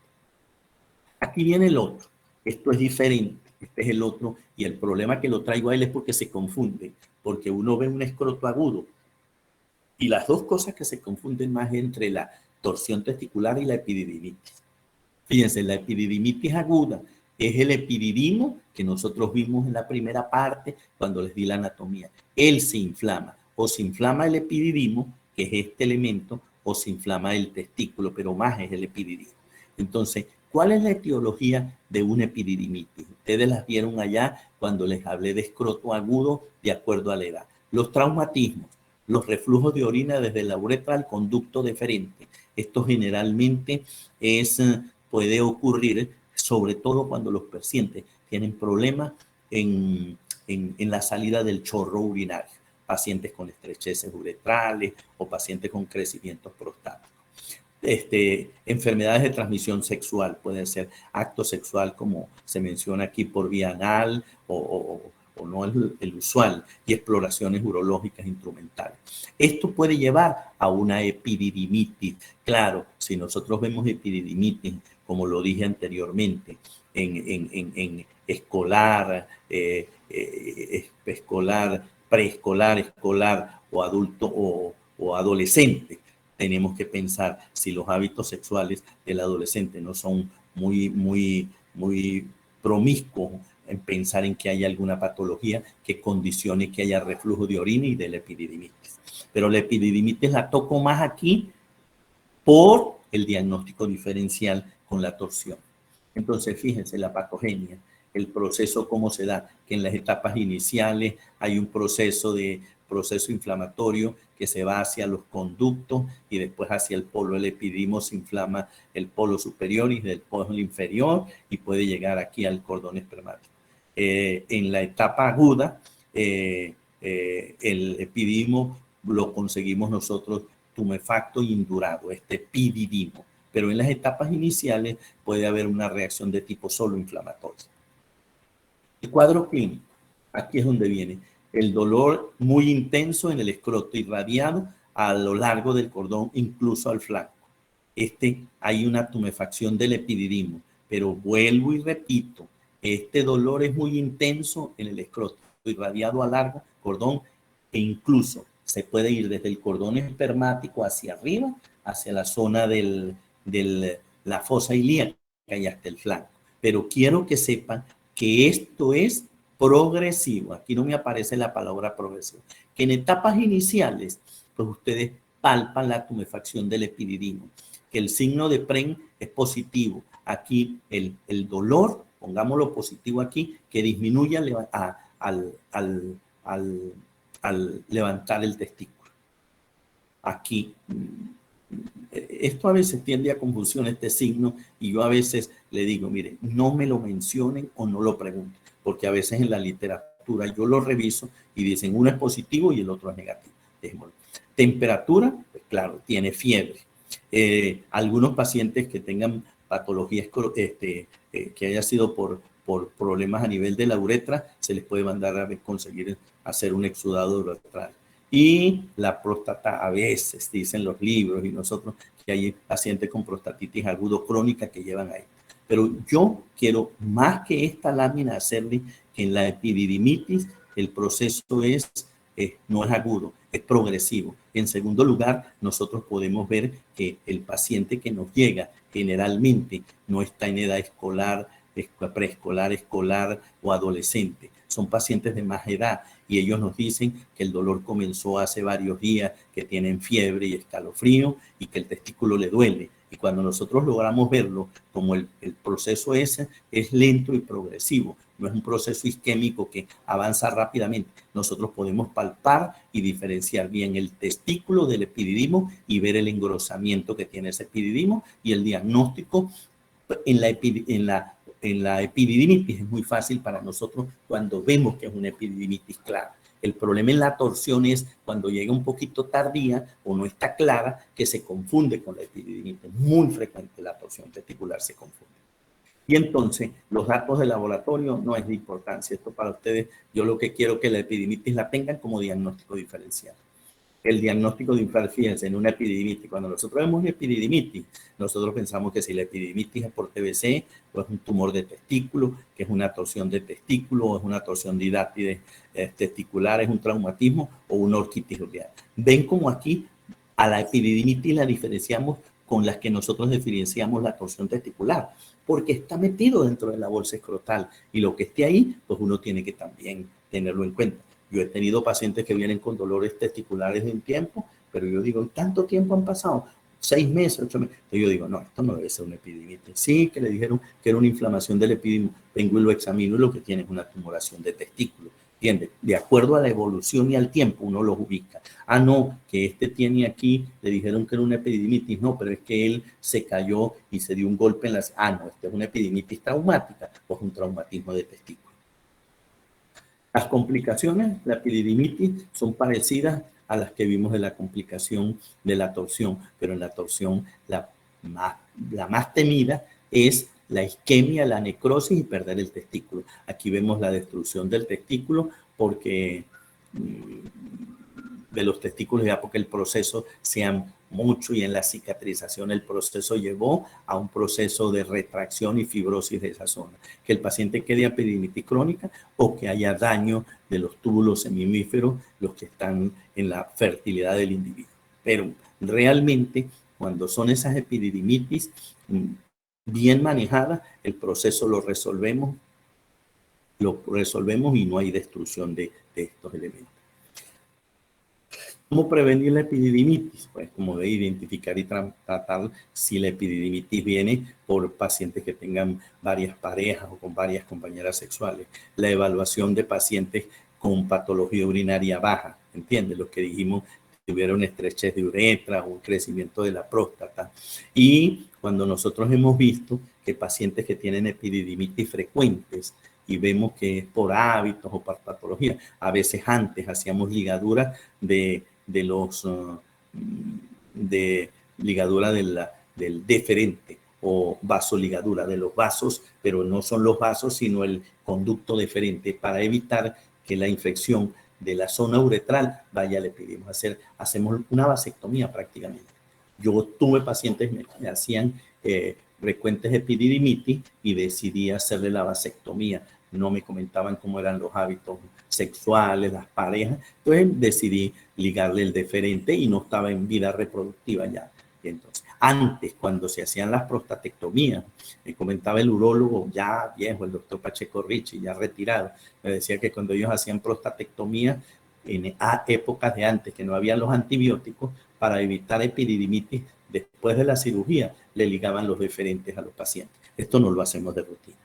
Aquí viene el otro. Esto es diferente. Este es el otro. Y el problema que lo traigo a él es porque se confunde. Porque uno ve un escroto agudo. Y las dos cosas que se confunden más entre la torsión testicular y la epididimitis. Fíjense, la epididimitis aguda es el epididimo que nosotros vimos en la primera parte cuando les di la anatomía. Él se inflama. O se inflama el epididimo, que es este elemento, o se inflama el testículo, pero más es el epididimo. Entonces, ¿Cuál es la etiología de una epididimitis? Ustedes las vieron allá cuando les hablé de escroto agudo de acuerdo a la edad. Los traumatismos, los reflujos de orina desde la uretra al conducto deferente. Esto generalmente puede ocurrir sobre todo cuando los pacientes tienen problemas en la salida del chorro urinario, pacientes con estrecheces uretrales o pacientes con crecimientos prostáticos. Enfermedades de transmisión sexual, puede ser acto sexual como se menciona aquí por vía anal o no el usual, y exploraciones urológicas instrumentales. Esto puede llevar a una epididimitis. Claro, si nosotros vemos epididimitis, como lo dije anteriormente, en escolar, escolar, preescolar, escolar o adulto o adolescente, tenemos que pensar si los hábitos sexuales del adolescente no son muy promiscuos, en pensar en que haya alguna patología que condicione que haya reflujo de orina y de la epididimitis. Pero la epididimitis la toco más aquí por el diagnóstico diferencial con la torsión. Entonces, fíjense, la patogenia, el proceso cómo se da, que en las etapas iniciales hay un proceso inflamatorio que se va hacia los conductos y después hacia el polo. El epididimo se inflama el polo superior y del polo inferior y puede llegar aquí al cordón espermático. En la etapa aguda, el epididimo lo conseguimos nosotros tumefacto y indurado, epididimo. Pero en las etapas iniciales puede haber una reacción de tipo solo inflamatoria. El cuadro clínico, aquí es donde viene el dolor muy intenso en el escroto irradiado a lo largo del cordón, incluso al flanco. Hay una tumefacción del epididimo, pero vuelvo y repito, este dolor es muy intenso en el escroto irradiado a largo cordón e incluso se puede ir desde el cordón espermático hacia arriba, hacia la zona de la fosa ilíaca y hasta el flanco. Pero quiero que sepan que esto es progresivo. Aquí no me aparece la palabra progresivo. Que en etapas iniciales, pues ustedes palpan la tumefacción del epididimo. Que el signo de PREN es positivo. Aquí el dolor, pongámoslo positivo aquí, que disminuye al levantar el testículo. Aquí, esto a veces tiende a confusión este signo y yo a veces le digo, mire, no me lo mencionen o no lo pregunten, porque a veces en la literatura yo lo reviso y dicen uno es positivo y el otro es negativo. Temperatura, pues claro, tiene fiebre. Algunos pacientes que tengan patologías que haya sido por problemas a nivel de la uretra, se les puede mandar a conseguir hacer un exudado uretral. Y la próstata a veces, dicen los libros y nosotros, que hay pacientes con prostatitis agudo crónica que llevan ahí. Pero yo quiero más que esta lámina hacerle que en la epididimitis el proceso no es agudo, es progresivo. En segundo lugar, nosotros podemos ver que el paciente que nos llega generalmente no está en edad escolar, preescolar, escolar o adolescente. Son pacientes de más edad y ellos nos dicen que el dolor comenzó hace varios días, que tienen fiebre y escalofrío y que el testículo le duele. Y cuando nosotros logramos verlo como el proceso es lento y progresivo, no es un proceso isquémico que avanza rápidamente. Nosotros podemos palpar y diferenciar bien el testículo del epididimo y ver el engrosamiento que tiene ese epididimo y el diagnóstico en la epididimitis es muy fácil para nosotros cuando vemos que es una epididimitis clara. El problema en la torsión es cuando llega un poquito tardía o no está clara, que se confunde con la epididimitis. Muy frecuente la torsión testicular se confunde. Y entonces, los datos de laboratorio no es de importancia. Esto para ustedes, yo lo que quiero es que la epididimitis la tengan como diagnóstico diferencial. El diagnóstico de fíjense, en una epididimitis. Cuando nosotros vemos una epididimitis, nosotros pensamos que si la epididimitis es por TBC, o es un tumor de testículo, que es una torsión de testículo, o es una torsión de hidátides testiculares, un traumatismo o una orquitis ureal. Ven como aquí a la epididimitis la diferenciamos con las que nosotros diferenciamos la torsión testicular, porque está metido dentro de la bolsa escrotal y lo que esté ahí, pues uno tiene que también tenerlo en cuenta. Yo he tenido pacientes que vienen con dolores testiculares de un tiempo, pero yo digo, ¿tanto tiempo han pasado? 6 meses, 8 meses. Entonces yo digo, no, esto no debe ser una epididimitis. Sí, que le dijeron que era una inflamación del epididymo. Vengo y lo examino y lo que tiene es una tumoración de testículo. ¿Entiendes? De acuerdo a la evolución y al tiempo uno los ubica. Ah, no, que este tiene aquí, le dijeron que era una epididimitis. No, pero es que él se cayó y se dio un golpe en las... Ah, no, esta es una epididimitis traumática, pues un traumatismo de testículo. Las complicaciones, la epididimitis, son parecidas a las que vimos de la complicación de la torsión, pero en la torsión la más temida es la isquemia, la necrosis y perder el testículo. Aquí vemos la destrucción del testículo porque de los testículos, ya porque el proceso sea mucho y en la cicatrización el proceso llevó a un proceso de retracción y fibrosis de esa zona. Que el paciente quede epididimitis crónica o que haya daño de los túbulos semimíferos, los que están en la fertilidad del individuo. Pero realmente cuando son esas epididimitis bien manejadas, el proceso lo resolvemos y no hay destrucción de estos elementos. ¿Cómo prevenir la epididimitis? Pues como de identificar y tratar si la epididimitis viene por pacientes que tengan varias parejas o con varias compañeras sexuales. La evaluación de pacientes con patología urinaria baja, ¿entiendes? Los que dijimos tuvieron estrechez de uretra o un crecimiento de la próstata. Y cuando nosotros hemos visto que pacientes que tienen epididimitis frecuentes y vemos que es por hábitos o por patología, a veces antes hacíamos ligaduras de ligadura del deferente o vasoligadura de los vasos, pero no son los vasos, sino el conducto deferente para evitar que la infección de la zona uretral vaya al epididymo. Hacemos una vasectomía prácticamente. Yo tuve pacientes que me hacían frecuentes epididimitis y decidí hacerle la vasectomía. No me comentaban cómo eran los hábitos sexuales, las parejas. Entonces decidí ligarle el deferente y no estaba en vida reproductiva ya. Y entonces, antes, cuando se hacían las prostatectomías, me comentaba el urólogo ya viejo, el doctor Pacheco Ricci, ya retirado, me decía que cuando ellos hacían prostatectomía, en épocas de antes, que no había los antibióticos, para evitar epididimitis, después de la cirugía, le ligaban los deferentes a los pacientes. Esto no lo hacemos de rutina.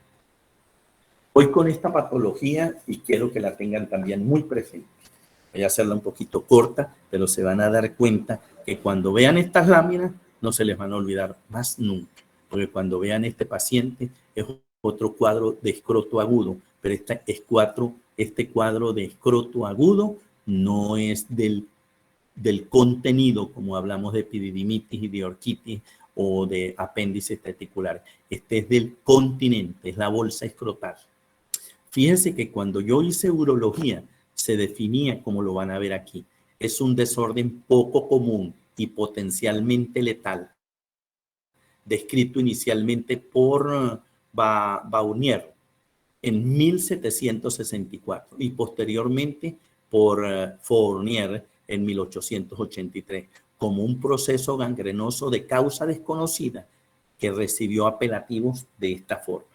Voy con esta patología y quiero que la tengan también muy presente. Voy a hacerla un poquito corta, pero se van a dar cuenta que cuando vean estas láminas no se les van a olvidar más nunca. Porque cuando vean este paciente es otro cuadro de escroto agudo, pero este cuadro de escroto agudo no es del contenido, como hablamos de epididimitis y de orquitis o de apéndice testicular. Este es del continente, es la bolsa escrotal. Fíjense que cuando yo hice urología, se definía, como lo van a ver aquí, es un desorden poco común y potencialmente letal, descrito inicialmente por Baunier en 1764 y posteriormente por Fournier en 1883, como un proceso gangrenoso de causa desconocida que recibió apelativos de esta forma: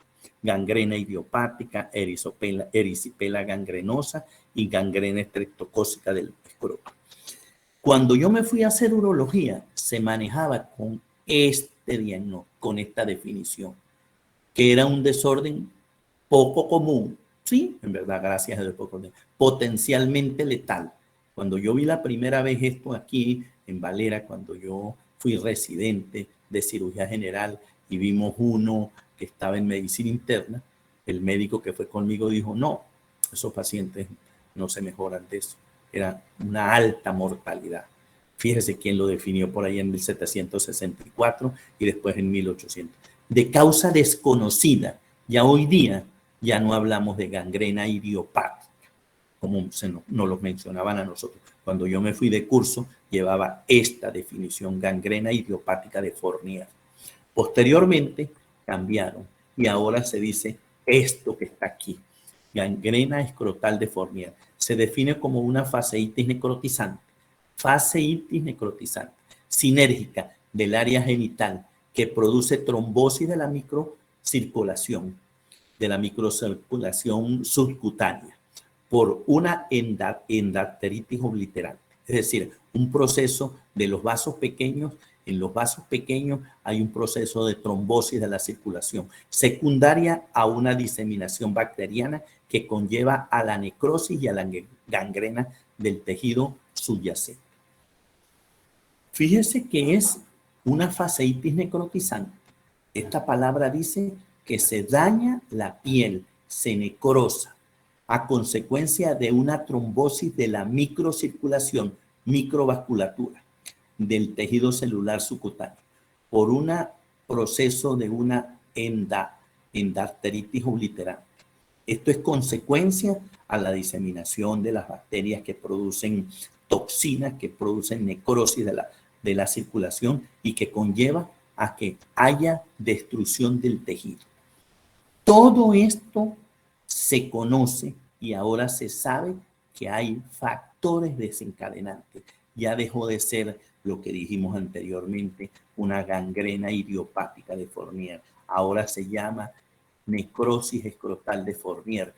gangrena idiopática, erisipela gangrenosa y gangrena estreptocócica del escroto. Cuando yo me fui a hacer urología, se manejaba con este diagnóstico, con esta definición, que era un desorden poco común, sí, en verdad, gracias a Dios, poco común, potencialmente letal. Cuando yo vi la primera vez esto aquí en Valera, cuando yo fui residente de cirugía general y vimos uno que estaba en medicina interna, el médico que fue conmigo dijo, no, esos pacientes no se mejoran de eso. Era una alta mortalidad. Fíjese quién lo definió por ahí en 1764 y después en 1800. De causa desconocida. Ya hoy día ya no hablamos de gangrena idiopática, como nos lo mencionaban a nosotros. Cuando yo me fui de curso, llevaba esta definición, gangrena idiopática de Fournier. Posteriormente cambiaron y ahora se dice esto que está aquí, gangrena escrotal de Fournier. Se define como una fasciitis necrotizante, sinérgica del área genital que produce trombosis de la microcirculación subcutánea por una endacteritis obliterante, es decir, un proceso de los vasos pequeños En los vasos pequeños hay un proceso de trombosis de la circulación, secundaria a una diseminación bacteriana que conlleva a la necrosis y a la gangrena del tejido subyacente. Fíjese que es una fasciitis necrotizante. Esta palabra dice que se daña la piel, se necrosa a consecuencia de una trombosis de la microcirculación, microvasculatura del tejido celular subcutáneo por un proceso de una endarteritis obliterante. Esto es consecuencia a la diseminación de las bacterias que producen toxinas, que producen necrosis de la circulación y que conlleva a que haya destrucción del tejido. Todo esto se conoce y ahora se sabe que hay factores desencadenantes. Ya dejó de ser lo que dijimos anteriormente, una gangrena idiopática de Fournier. Ahora se llama necrosis escrotal de Fournier.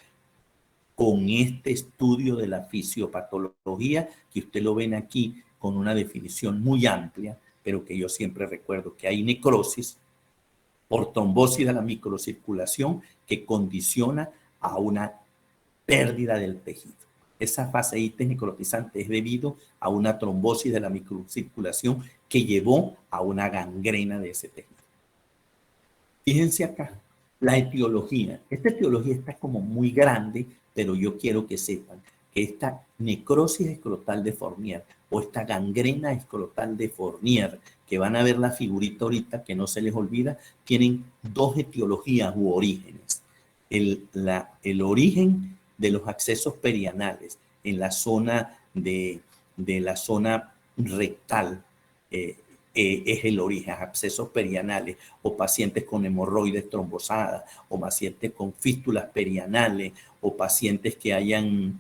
Con este estudio de la fisiopatología, que usted lo ven aquí con una definición muy amplia, pero que yo siempre recuerdo que hay necrosis por trombosis de la microcirculación que condiciona a una pérdida del tejido. Esa fasciitis necrotizante es debido a una trombosis de la microcirculación que llevó a una gangrena de ese tejido. Fíjense acá, la etiología. Esta etiología está como muy grande, pero yo quiero que sepan que esta necrosis escrotal de Fournier o esta gangrena escrotal de Fournier, que van a ver la figurita ahorita, que no se les olvida, tienen dos etiologías u orígenes. El origen de los accesos perianales en la zona de la zona rectal, es el origen, abscesos perianales o pacientes con hemorroides trombosadas o pacientes con fístulas perianales o pacientes que hayan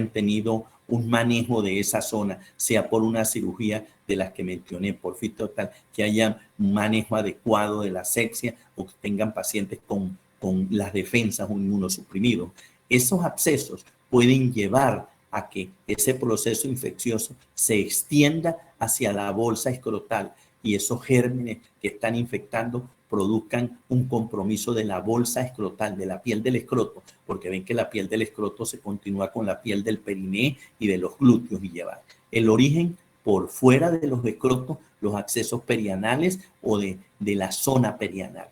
tenido un manejo de esa zona, sea por una cirugía de las que mencioné, por tal, que haya un manejo adecuado de la asepsia o que tengan pacientes con las defensas o inmunosuprimidos. Esos abscesos pueden llevar a que ese proceso infeccioso se extienda hacia la bolsa escrotal y esos gérmenes que están infectando produzcan un compromiso de la bolsa escrotal, de la piel del escroto, porque ven que la piel del escroto se continúa con la piel del periné y de los glúteos y llevar el origen por fuera de los escrotos, los accesos perianales o de la zona perianal.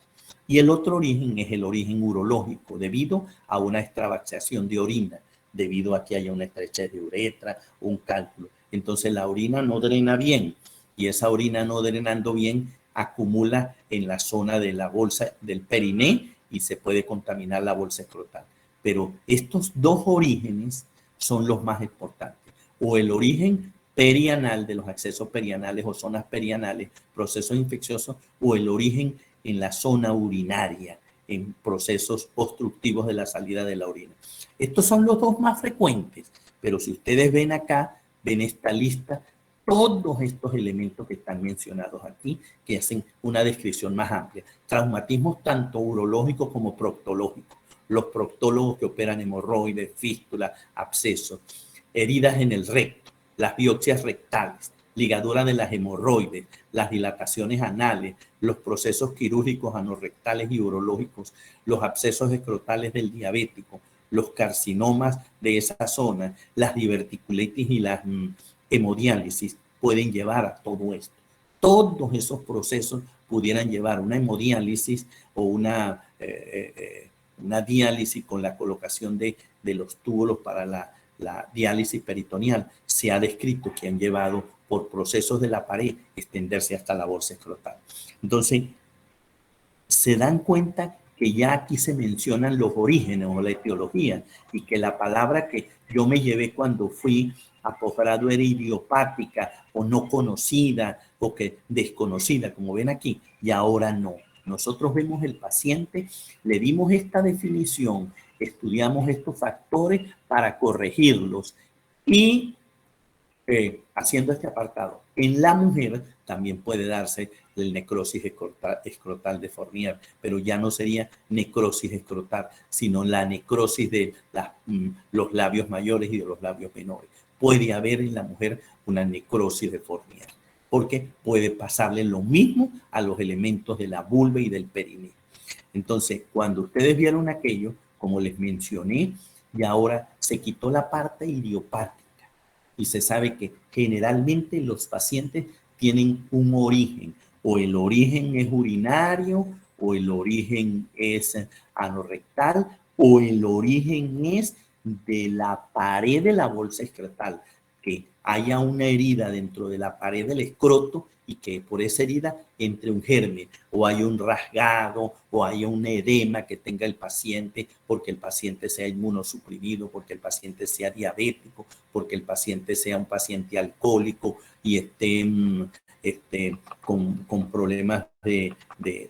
Y el otro origen es el origen urológico, debido a una extravasación de orina, debido a que haya una estrechez de uretra, un cálculo. Entonces la orina no drena bien y esa orina no drenando bien acumula en la zona de la bolsa del periné y se puede contaminar la bolsa escrotal. Pero estos dos orígenes son los más importantes. O el origen perianal de los accesos perianales o zonas perianales, procesos infecciosos, o el origen en la zona urinaria, en procesos obstructivos de la salida de la orina. Estos son los dos más frecuentes, pero si ustedes ven acá, ven esta lista, todos estos elementos que están mencionados aquí, que hacen una descripción más amplia. Traumatismos tanto urológicos como proctológicos. Los proctólogos que operan hemorroides, fístulas, abscesos, heridas en el recto, las biopsias rectales, ligadura de las hemorroides, las dilataciones anales, los procesos quirúrgicos anorrectales y urológicos, los abscesos escrotales del diabético, los carcinomas de esa zona, las diverticulitis y las hemodiálisis pueden llevar a todo esto. Todos esos procesos pudieran llevar a una hemodiálisis o una diálisis con la colocación de los túbulos para la diálisis peritoneal. Se ha descrito que han llevado por procesos de la pared extenderse hasta la bolsa escrotal. Entonces, se dan cuenta que ya aquí se mencionan los orígenes o la etiología y que la palabra que yo me llevé cuando fui a posgrado era idiopática o no conocida o que desconocida, como ven aquí, y ahora no. Nosotros vemos el paciente, le dimos esta definición, estudiamos estos factores para corregirlos y haciendo este apartado. En la mujer también puede darse el necrosis escrotal de Fournier, pero ya no sería necrosis escrotal, sino la necrosis de los labios mayores y de los labios menores. puede haber en la mujer una necrosis de Fournier, porque puede pasarle lo mismo a los elementos de la vulva y del perineo. Entonces, cuando ustedes vieron aquello, como les mencioné, y ahora se quitó la parte idiopática y se sabe que generalmente los pacientes tienen un origen, o el origen es urinario, o el origen es anorrectal, o el origen es de la pared de la bolsa excretal, que haya una herida dentro de la pared del escroto y que por esa herida entre un germen, o haya un rasgado, o haya un edema que tenga el paciente, porque el paciente sea inmunosuprimido, porque el paciente sea diabético, porque el paciente sea un paciente alcohólico y esté con problemas de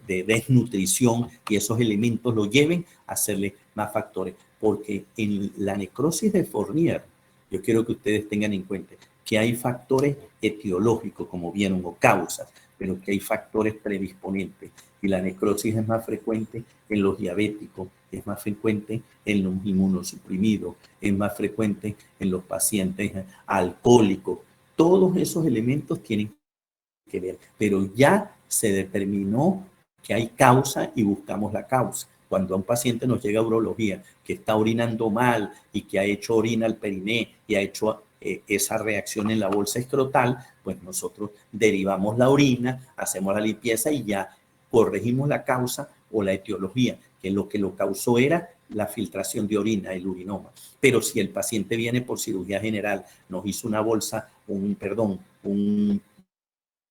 desnutrición, y esos elementos lo lleven a hacerle más factores. Porque en la necrosis de Fournier, yo quiero que ustedes tengan en cuenta que hay factores etiológicos, como vieron, o causas, pero que hay factores predisponentes. Y la necrosis es más frecuente en los diabéticos, es más frecuente en los inmunosuprimidos, es más frecuente en los pacientes alcohólicos. Todos esos elementos tienen que ver, pero ya se determinó que hay causa y buscamos la causa. Cuando a un paciente nos llega a urología que está orinando mal y que ha hecho orina al periné y ha hecho esa reacción en la bolsa escrotal, pues nosotros derivamos la orina, hacemos la limpieza y ya corregimos la causa o la etiología, que lo causó era la filtración de orina, el urinoma. Pero si el paciente viene por cirugía general, nos hizo una bolsa,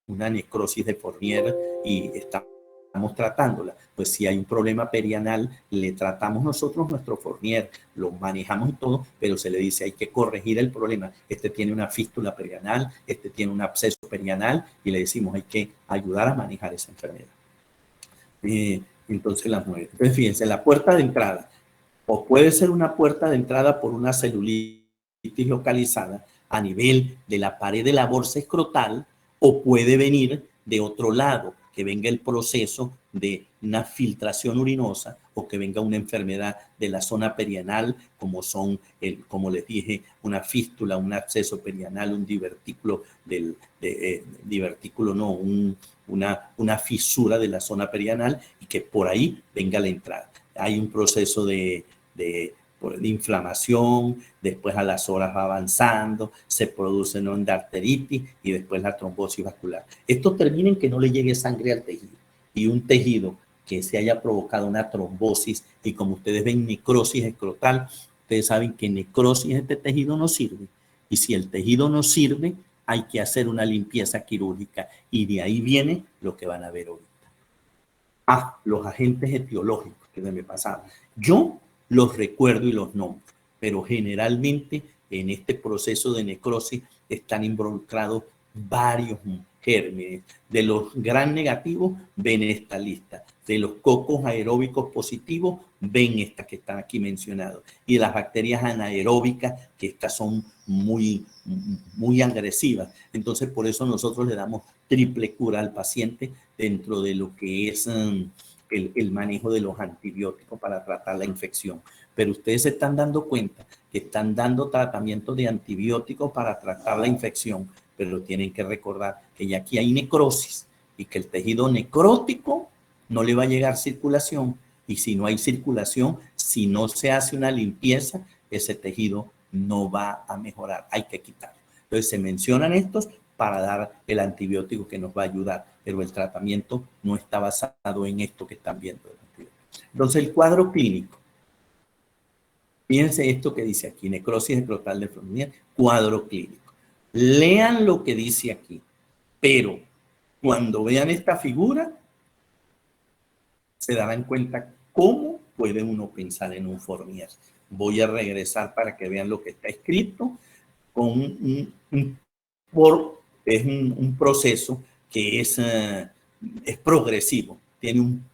una necrosis de Fournier y estamos tratándola, pues si hay un problema perianal, le tratamos nosotros nuestro Fournier, lo manejamos y todo, pero se le dice hay que corregir el problema. Este tiene una fístula perianal, este tiene un absceso perianal, y le decimos hay que ayudar a manejar esa enfermedad. Entonces las mujeres. Entonces fíjense, la puerta de entrada, o puede ser una puerta de entrada por una celulitis localizada a nivel de la pared de la bolsa escrotal, o puede venir de otro lado, que venga el proceso de una filtración urinosa, o que venga una enfermedad de la zona perianal, como son, como les dije, una fístula, un absceso perianal, un divertículo, una fisura de la zona perianal, y que por ahí venga la entrada. Hay un proceso de inflamación, después a las horas va avanzando, se produce una endarteritis y después la trombosis vascular. Esto termina en que no le llegue sangre al tejido, y un tejido que se haya provocado una trombosis, y como ustedes ven, necrosis escrotal, ustedes saben que necrosis de este tejido no sirve, y si el tejido no sirve, hay que hacer una limpieza quirúrgica, y de ahí viene lo que van a ver ahorita. Los agentes etiológicos que me pasaban. Yo los recuerdo y los nombro, pero generalmente en este proceso de necrosis están involucrados varios gérmenes. De los gran negativos, ven esta lista. De los cocos aeróbicos positivos, ven estas que están aquí mencionadas. Y de las bacterias anaeróbicas, que estas son muy agresivas. Entonces, por eso nosotros le damos triple cura al paciente dentro de lo que es el manejo de los antibióticos para tratar la infección. Pero ustedes se están dando cuenta que están dando tratamiento de antibióticos para tratar la infección, pero tienen que recordar que ya aquí hay necrosis, y que el tejido necrótico no le va a llegar circulación, y si no hay circulación, si no se hace una limpieza, ese tejido no va a mejorar, hay que quitarlo. Entonces se mencionan estos para dar el antibiótico que nos va a ayudar, pero el tratamiento no está basado en esto que están viendo. Entonces el cuadro clínico, fíjense esto que dice aquí, necrosis escrotal de Fournier, cuadro clínico. Lean lo que dice aquí, pero cuando vean esta figura, se darán cuenta cómo puede uno pensar en un Fournier. Voy a regresar para que vean lo que está escrito con es un proceso que es progresivo, tiene un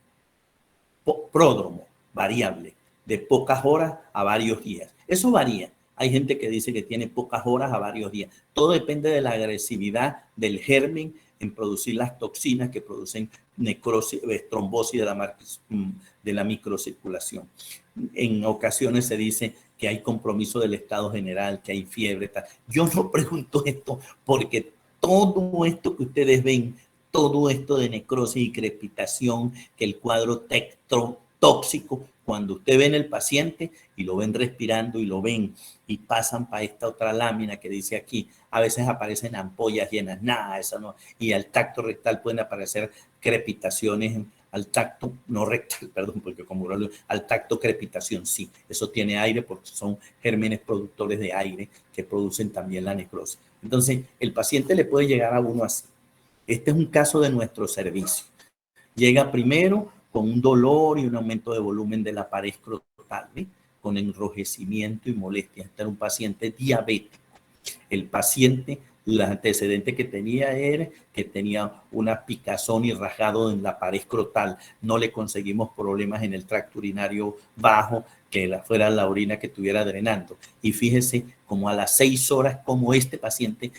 pródromo variable de pocas horas a varios días. Eso varía. Hay gente que dice que tiene pocas horas a varios días. Todo depende de la agresividad del germen en producir las toxinas que producen necrosis, trombosis de la microcirculación. En ocasiones se dice que hay compromiso del estado general, que hay fiebre. Tal. Yo no pregunto esto porque todo esto que ustedes ven, todo esto de necrosis y crepitación, que el cuadro tóxico, cuando usted ve en el paciente y lo ven respirando y lo ven y pasan para esta otra lámina que dice aquí, a veces aparecen ampollas llenas, nada, eso no, y al tacto rectal pueden aparecer crepitaciones, al tacto, no rectal, perdón, porque como al tacto crepitación, sí, eso tiene aire porque son gérmenes productores de aire que producen también la necrosis. Entonces, el paciente le puede llegar a uno así. Este es un caso de nuestro servicio. Llega primero con un dolor y un aumento de volumen de la pared escrotal, ¿eh? Con enrojecimiento y molestia. Este era un paciente diabético. El paciente, el antecedente que tenía era que tenía una picazón y rajado en la pared escrotal. No le conseguimos problemas en el tracto urinario bajo, que fuera la orina que estuviera drenando. Y fíjese, como a las 6 horas, como este paciente,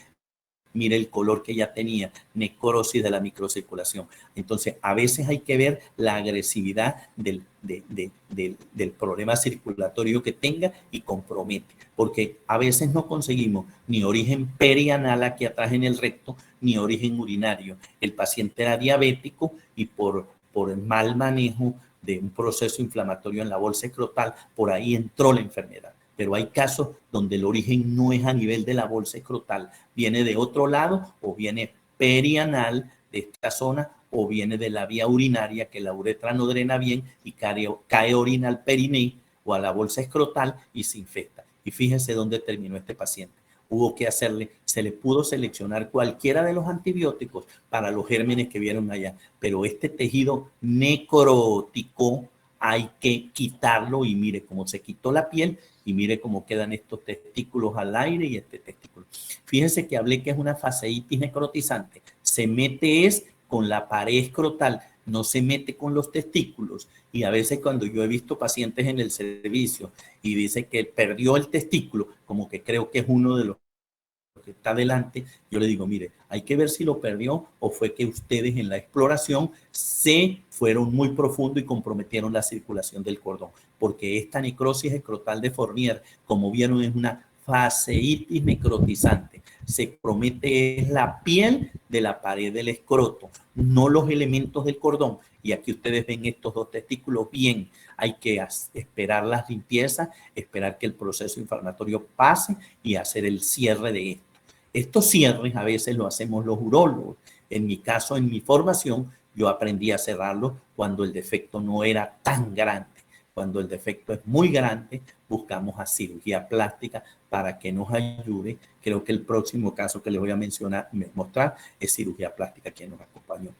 mire el color que ya tenía, necrosis de la microcirculación. Entonces, a veces hay que ver la agresividad del problema circulatorio que tenga y compromete, porque a veces no conseguimos ni origen perianal aquí atrás en el recto, ni origen urinario. El paciente era diabético y por el mal manejo de un proceso inflamatorio en la bolsa escrotal, por ahí entró la enfermedad. Pero hay casos donde el origen no es a nivel de la bolsa escrotal, viene de otro lado o viene perianal de esta zona o viene de la vía urinaria, que la uretra no drena bien y cae orina al periné o a la bolsa escrotal y se infecta. Y fíjense dónde terminó este paciente. Hubo que hacerle, se le pudo seleccionar cualquiera de los antibióticos para los gérmenes que vieron allá, pero este tejido necrótico hay que quitarlo y mire cómo se quitó la piel y mire cómo quedan estos testículos al aire y este testículo. Fíjense que hablé que es una fasciitis necrotizante. Se mete con la pared escrotal, no se mete con los testículos. Y a veces cuando yo he visto pacientes en el servicio y dice que perdió el testículo, como que creo que es uno de los que está adelante, yo le digo, mire, hay que ver si lo perdió o fue que ustedes en la exploración se fueron muy profundo y comprometieron la circulación del cordón, porque esta necrosis escrotal de Fournier, como vieron, es una fasciitis necrotizante. Se promete es la piel de la pared del escroto, no los elementos del cordón. Y aquí ustedes ven estos dos testículos bien. Hay que esperar las limpiezas, esperar que el proceso inflamatorio pase y hacer el cierre de esto. Estos cierres a veces lo hacemos los urólogos. En mi caso, en mi formación, yo aprendí a cerrarlo cuando el defecto no era tan grande. Cuando el defecto es muy grande, buscamos a cirugía plástica para que nos ayude. Creo que el próximo caso que les voy a mostrar es cirugía plástica, quien nos acompañó.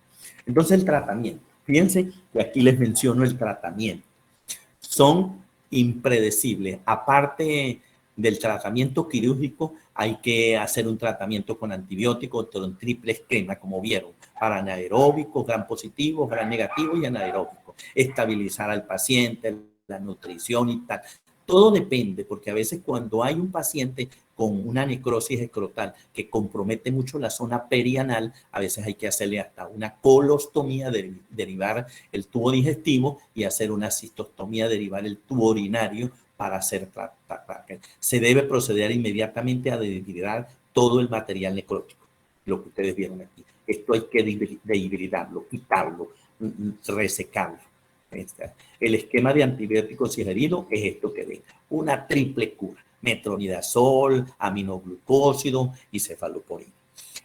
Entonces, el tratamiento. Fíjense que aquí les menciono el tratamiento. Son impredecibles. Aparte del tratamiento quirúrgico, hay que hacer un tratamiento con antibióticos, todo en triple esquema, como vieron, para anaeróbicos, gran positivo, gran negativo y anaeróbico. Estabilizar al paciente, la nutrición y tal. Todo depende, porque a veces cuando hay un paciente con una necrosis escrotal que compromete mucho la zona perianal, a veces hay que hacerle hasta una colostomía, derivar el tubo digestivo y hacer una cistostomía, derivar el tubo urinario para hacer. Se debe proceder inmediatamente a deshibridar todo el material necrótico, lo que ustedes vieron aquí. Esto hay que dehibridarlo, quitarlo, resecarlo. El esquema de antibióticos sugerido es esto que ven, una triple cura, metronidazol, aminoglucósido y cefalosporina.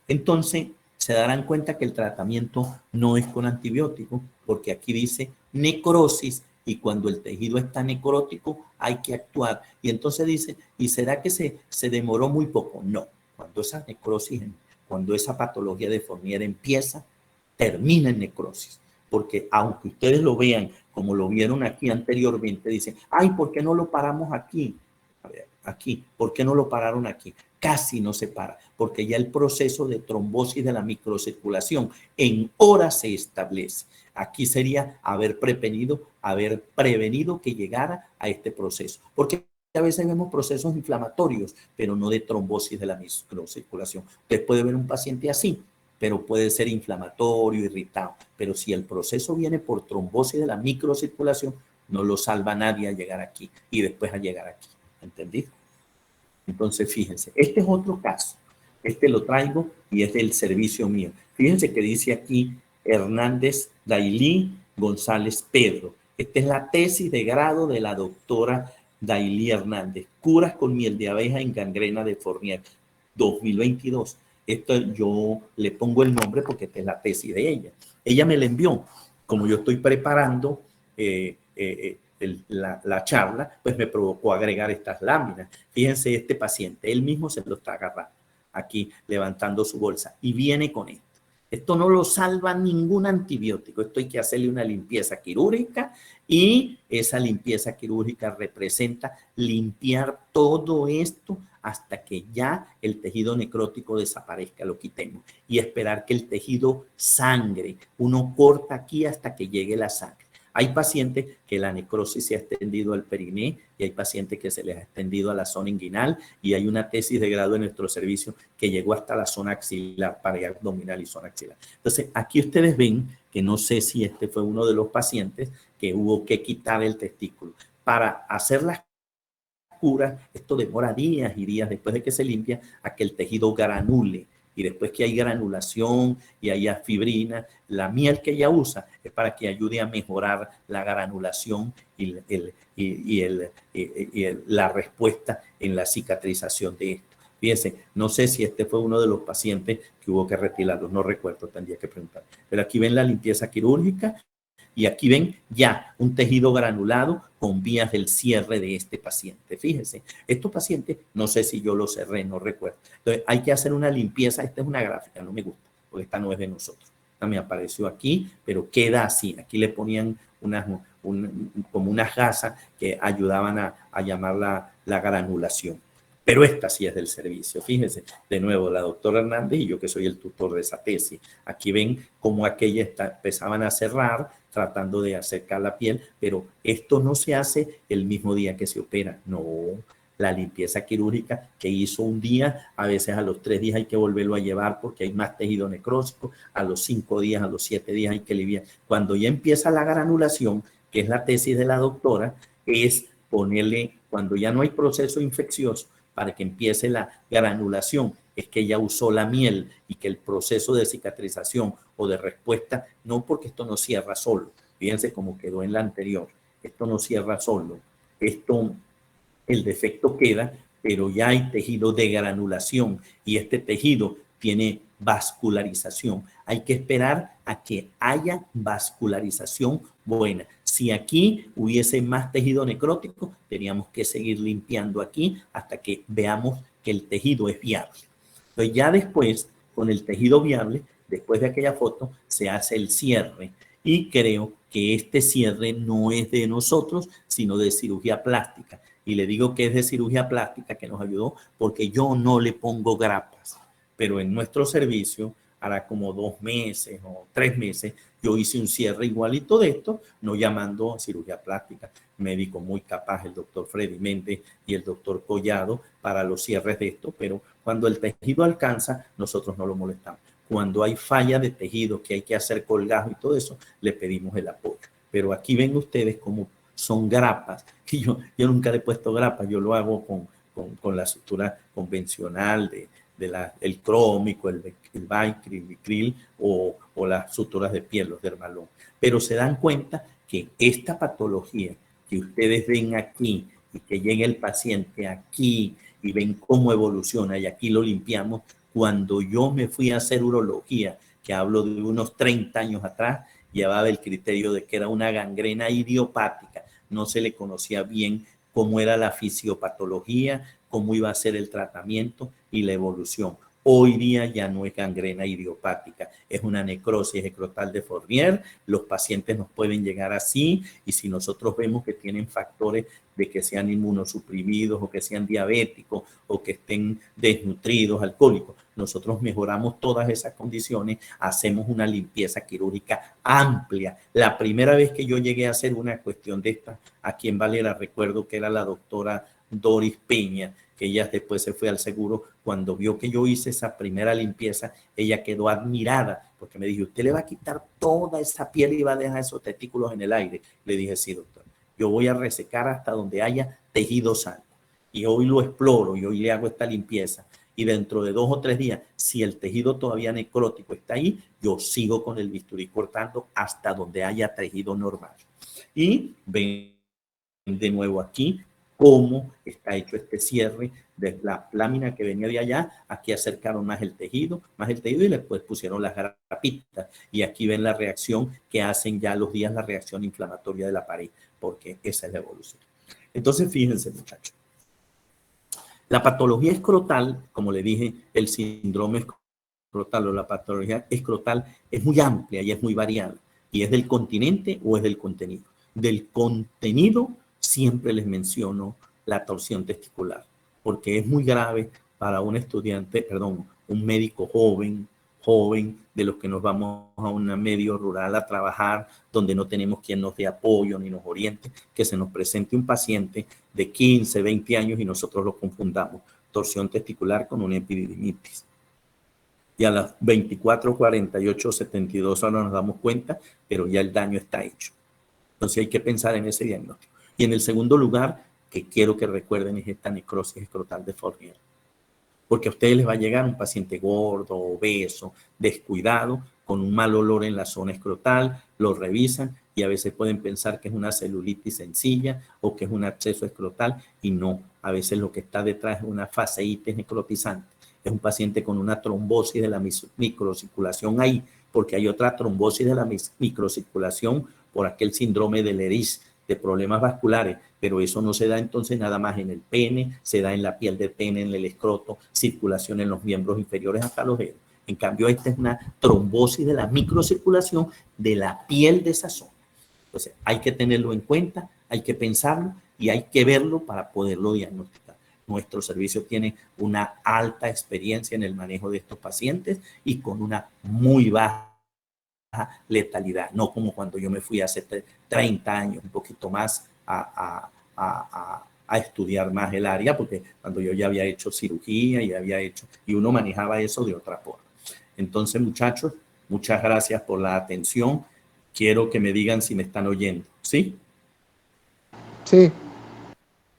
Entonces, se darán cuenta que el tratamiento no es con antibióticos, porque aquí dice necrosis y cuando el tejido está necrótico hay que actuar. Y entonces dice, ¿y será que se demoró muy poco? No, cuando esa necrosis, cuando esa patología de Fournier empieza, termina en necrosis. Porque aunque ustedes lo vean como lo vieron aquí anteriormente, dicen, ay, ¿por qué no lo paramos aquí? A ver, aquí, ¿por qué no lo pararon aquí? Casi no se para, porque ya el proceso de trombosis de la microcirculación en horas se establece. Aquí sería haber prevenido que llegara a este proceso, porque a veces vemos procesos inflamatorios, pero no de trombosis de la microcirculación. Usted puede ver un paciente así, pero puede ser inflamatorio, irritado. Pero si el proceso viene por trombosis de la microcirculación, no lo salva nadie a llegar aquí y después a llegar aquí. ¿Entendido? Entonces, fíjense, este es otro caso. Este lo traigo y es del servicio mío. Fíjense que dice aquí Hernández Dailí González Pedro. Esta es la tesis de grado de la doctora Dailí Hernández. Curas con miel de abeja en gangrena de Fournier 2022. Esto yo le pongo el nombre porque esta es la tesis de ella. Ella me la envió. Como yo estoy preparando la charla, pues me provocó agregar estas láminas. Fíjense, este paciente, él mismo se lo está agarrando aquí, levantando su bolsa y viene con esto. Esto no lo salva ningún antibiótico. Esto hay que hacerle una limpieza quirúrgica y esa limpieza quirúrgica representa limpiar todo esto hasta que ya el tejido necrótico desaparezca, lo quitemos y esperar que el tejido sangre. Uno corta aquí hasta que llegue la sangre. Hay pacientes que la necrosis se ha extendido al periné y hay pacientes que se les ha extendido a la zona inguinal y hay una tesis de grado en nuestro servicio que llegó hasta la zona axilar, pared abdominal y zona axilar. Entonces, aquí ustedes ven que no sé si este fue uno de los pacientes que hubo que quitar el testículo. Para hacer las curas, esto demora días y días después de que se limpia a que el tejido granule. Y después que hay granulación y haya fibrina, la miel que ella usa es para que ayude a mejorar la granulación y la respuesta en la cicatrización de esto. Fíjense, no sé si este fue uno de los pacientes que hubo que retirarlo, no recuerdo, tendría que preguntar. Pero aquí ven la limpieza quirúrgica y aquí ven ya un tejido granulado con vías del cierre de este paciente. Fíjense, estos pacientes, no sé si yo lo cerré, no recuerdo. Entonces, hay que hacer una limpieza. Esta es una gráfica, no me gusta, porque esta no es de nosotros. Esta me apareció aquí, pero queda así. Aquí le ponían como unas gasas que ayudaban a llamar la granulación. Pero esta sí es del servicio. Fíjense, de nuevo, la doctora Hernández y yo que soy el tutor de esa tesis. Aquí ven cómo aquellas empezaban a cerrar, tratando de acercar la piel, pero esto no se hace el mismo día que se opera. No, la limpieza quirúrgica que hizo un día, a veces a los 3 días hay que volverlo a llevar porque hay más tejido necrótico, a los 5 días, a los 7 días hay que limpiar. Cuando ya empieza la granulación, que es la tesis de la doctora, es ponerle, cuando ya no hay proceso infeccioso, para que empiece la granulación, es que ella usó la miel y que el proceso de cicatrización o de respuesta, no porque esto no cierra solo, fíjense cómo quedó en la anterior, esto no cierra solo, esto, el defecto queda, pero ya hay tejido de granulación y este tejido tiene vascularización. Hay que esperar a que haya vascularización buena. Si aquí hubiese más tejido necrótico, teníamos que seguir limpiando aquí hasta que veamos que el tejido es viable. Entonces ya después, con el tejido viable, después de aquella foto, se hace el cierre. Y creo que este cierre no es de nosotros, sino de cirugía plástica. Y le digo que es de cirugía plástica que nos ayudó porque yo no le pongo grapas. Pero en nuestro servicio, hará como 2 meses o 3 meses, yo hice un cierre igualito de esto, no llamando a cirugía plástica. Médico muy capaz, el doctor Freddy Méndez y el doctor Collado, para los cierres de esto, pero cuando el tejido alcanza, nosotros no lo molestamos. Cuando hay falla de tejido, que hay que hacer colgajo y todo eso, le pedimos el apoyo. Pero aquí ven ustedes cómo son grapas. Y yo nunca le he puesto grapas, yo lo hago con la sutura convencional el crómico, el Vicryl o las suturas de piel, los dermalón. Pero se dan cuenta que esta patología que ustedes ven aquí y que llega el paciente aquí y ven cómo evoluciona y aquí lo limpiamos, cuando yo me fui a hacer urología, que hablo de unos 30 años atrás, llevaba el criterio de que era una gangrena idiopática. No se le conocía bien cómo era la fisiopatología, cómo iba a ser el tratamiento y la evolución. Hoy día ya no es gangrena idiopática, es una necrosis escrotal de Fournier. Los pacientes nos pueden llegar así y si nosotros vemos que tienen factores de que sean inmunosuprimidos o que sean diabéticos o que estén desnutridos, alcohólicos, nosotros mejoramos todas esas condiciones, hacemos una limpieza quirúrgica amplia. La primera vez que yo llegué a hacer una cuestión de esta aquí en Valera, recuerdo que era la doctora Doris Peña, que ella después se fue al seguro. Cuando vio que yo hice esa primera limpieza, ella quedó admirada, porque me dijo, ¿usted le va a quitar toda esa piel y va a dejar esos testículos en el aire? Le dije, sí, doctor, yo voy a resecar hasta donde haya tejido sano. Y hoy lo exploro y hoy le hago esta limpieza. Y dentro de 2 o 3 días, si el tejido todavía necrótico está ahí, yo sigo con el bisturí cortando hasta donde haya tejido normal. Y ven de nuevo aquí cómo está hecho este cierre de la lámina que venía de allá. Aquí acercaron más el tejido y después pusieron las grapitas. Y aquí ven la reacción que hacen ya los días, la reacción inflamatoria de la pared, porque esa es la evolución. Entonces, fíjense, muchachos. La patología escrotal, como le dije, el síndrome escrotal o la patología escrotal es muy amplia y es muy variada. Y es del continente o es del contenido. Del contenido siempre les menciono la torsión testicular, porque es muy grave para un estudiante, perdón, un médico joven, de los que nos vamos a un medio rural a trabajar, donde no tenemos quien nos dé apoyo ni nos oriente, que se nos presente un paciente de 15, 20 años y nosotros lo confundamos, torsión testicular con una epididimitis. Y a las 24, 48, 72 horas nos damos cuenta, pero ya el daño está hecho. Entonces hay que pensar en ese diagnóstico. Y en el segundo lugar, que quiero que recuerden, es esta necrosis escrotal de Fournier. Porque a ustedes les va a llegar un paciente gordo, obeso, descuidado, con un mal olor en la zona escrotal, lo revisan y a veces pueden pensar que es una celulitis sencilla o que es un absceso escrotal y no. A veces lo que está detrás es una fasciitis necrotizante. Es un paciente con una trombosis de la microcirculación ahí, porque hay otra trombosis de la microcirculación por aquel síndrome de Leris, de problemas vasculares, pero eso no se da entonces nada más en el pene, se da en la piel del pene, en el escroto, circulación en los miembros inferiores hasta los dedos. En cambio, esta es una trombosis de la microcirculación de la piel de esa zona. Entonces, hay que tenerlo en cuenta, hay que pensarlo y hay que verlo para poderlo diagnosticar. Nuestro servicio tiene una alta experiencia en el manejo de estos pacientes y con una muy baja letalidad, no como cuando yo me fui hace 30 años, un poquito más a estudiar más el área, porque cuando yo ya había hecho cirugía y uno manejaba eso de otra forma. Entonces, muchachos, muchas gracias por la atención. Quiero que me digan si me están oyendo, ¿sí? Sí.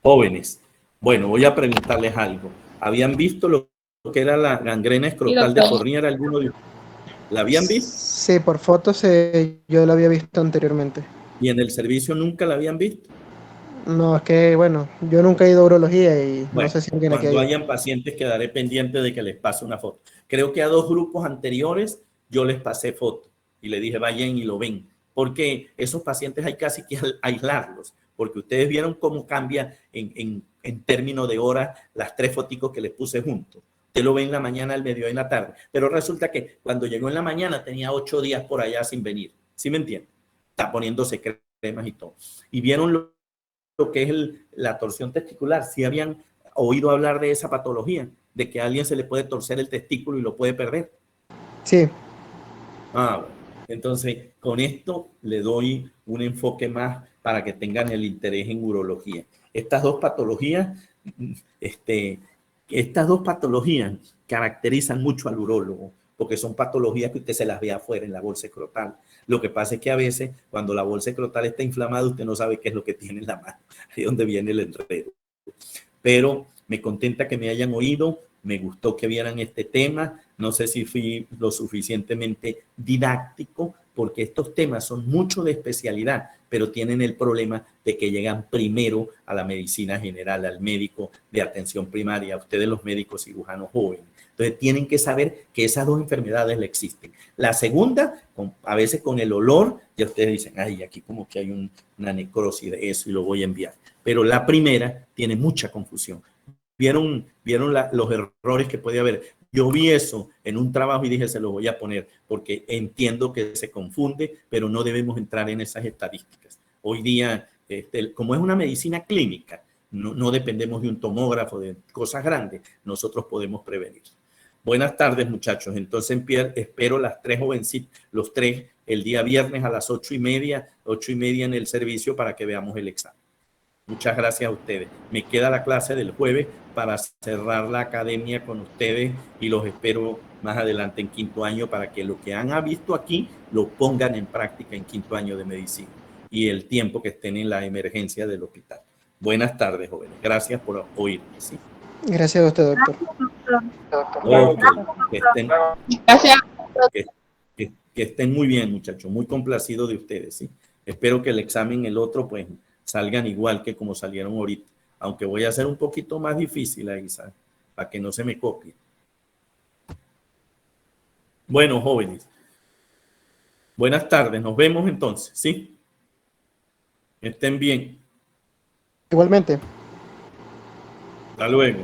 Jóvenes, bueno, voy a preguntarles algo. ¿Habían visto lo que era la gangrena escrotal de Fournier? ¿Alguno de ustedes la habían visto? Sí, por fotos yo la había visto anteriormente. ¿Y en el servicio nunca la habían visto? No, es que, bueno, yo nunca he ido a urología y no Bueno, sé si alguien aquí ha cuando ido. hayan pacientes quedaré pendiente de que les pase una foto. Creo que a 2 grupos anteriores yo les pasé foto y le dije vayan y lo ven, porque esos pacientes hay casi que aislarlos, porque ustedes vieron cómo cambia en términos de horas las 3 foticos que les puse juntos. Usted lo ve en la mañana, al mediodía y en la tarde, pero resulta que cuando llegó en la mañana tenía 8 días por allá sin venir, ¿sí me entienden? Está poniéndose cremas y todo. Y vieron lo que es la torsión testicular, si habían oído hablar de esa patología, de que a alguien se le puede torcer el testículo y lo puede perder. Sí. Bueno. Entonces, con esto le doy un enfoque más para que tengan el interés en urología. Estas dos patologías, estas dos patologías caracterizan mucho al urólogo, porque son patologías que usted se las ve afuera en la bolsa escrotal. Lo que pasa es que a veces, cuando la bolsa escrotal está inflamada, usted no sabe qué es lo que tiene en la mano, ahí es donde viene el enredo. Pero me contenta que me hayan oído, me gustó que vieran este tema, no sé si fui lo suficientemente didáctico, porque estos temas son mucho de especialidad, pero tienen el problema de que llegan primero a la medicina general, al médico de atención primaria, a ustedes los médicos cirujanos jóvenes. Entonces tienen que saber que esas dos enfermedades le existen. La segunda, a veces con el olor, ya ustedes dicen, ay, aquí como que hay una necrosis de eso y lo voy a enviar. Pero la primera tiene mucha confusión. ¿Vieron los errores que puede haber? Yo vi eso en un trabajo y dije, se lo voy a poner, porque entiendo que se confunde, pero no debemos entrar en esas estadísticas. Hoy día, como es una medicina clínica, no dependemos de un tomógrafo, de cosas grandes, nosotros podemos prevenir. Buenas tardes, muchachos. Entonces espero las tres jovencitas, los tres, el día viernes a las 8:30 en el servicio para que veamos el examen. Muchas gracias a ustedes. Me queda la clase del jueves para cerrar la academia con ustedes y los espero más adelante en quinto año para que lo que han visto aquí lo pongan en práctica en quinto año de medicina y el tiempo que estén en la emergencia del hospital. Buenas tardes, jóvenes. Gracias por oírme. ¿Sí? Gracias a usted, doctor. Ok. Que estén, Gracias. que estén muy bien, muchachos. Muy complacido de ustedes. ¿Sí? Espero que el examen, el otro, pues salgan igual que como salieron ahorita. Aunque voy a hacer un poquito más difícil ahí, ¿sabes? Para que no se me copie. Bueno, jóvenes. Buenas tardes. Nos vemos entonces, ¿sí? Estén bien. Igualmente. Hasta luego.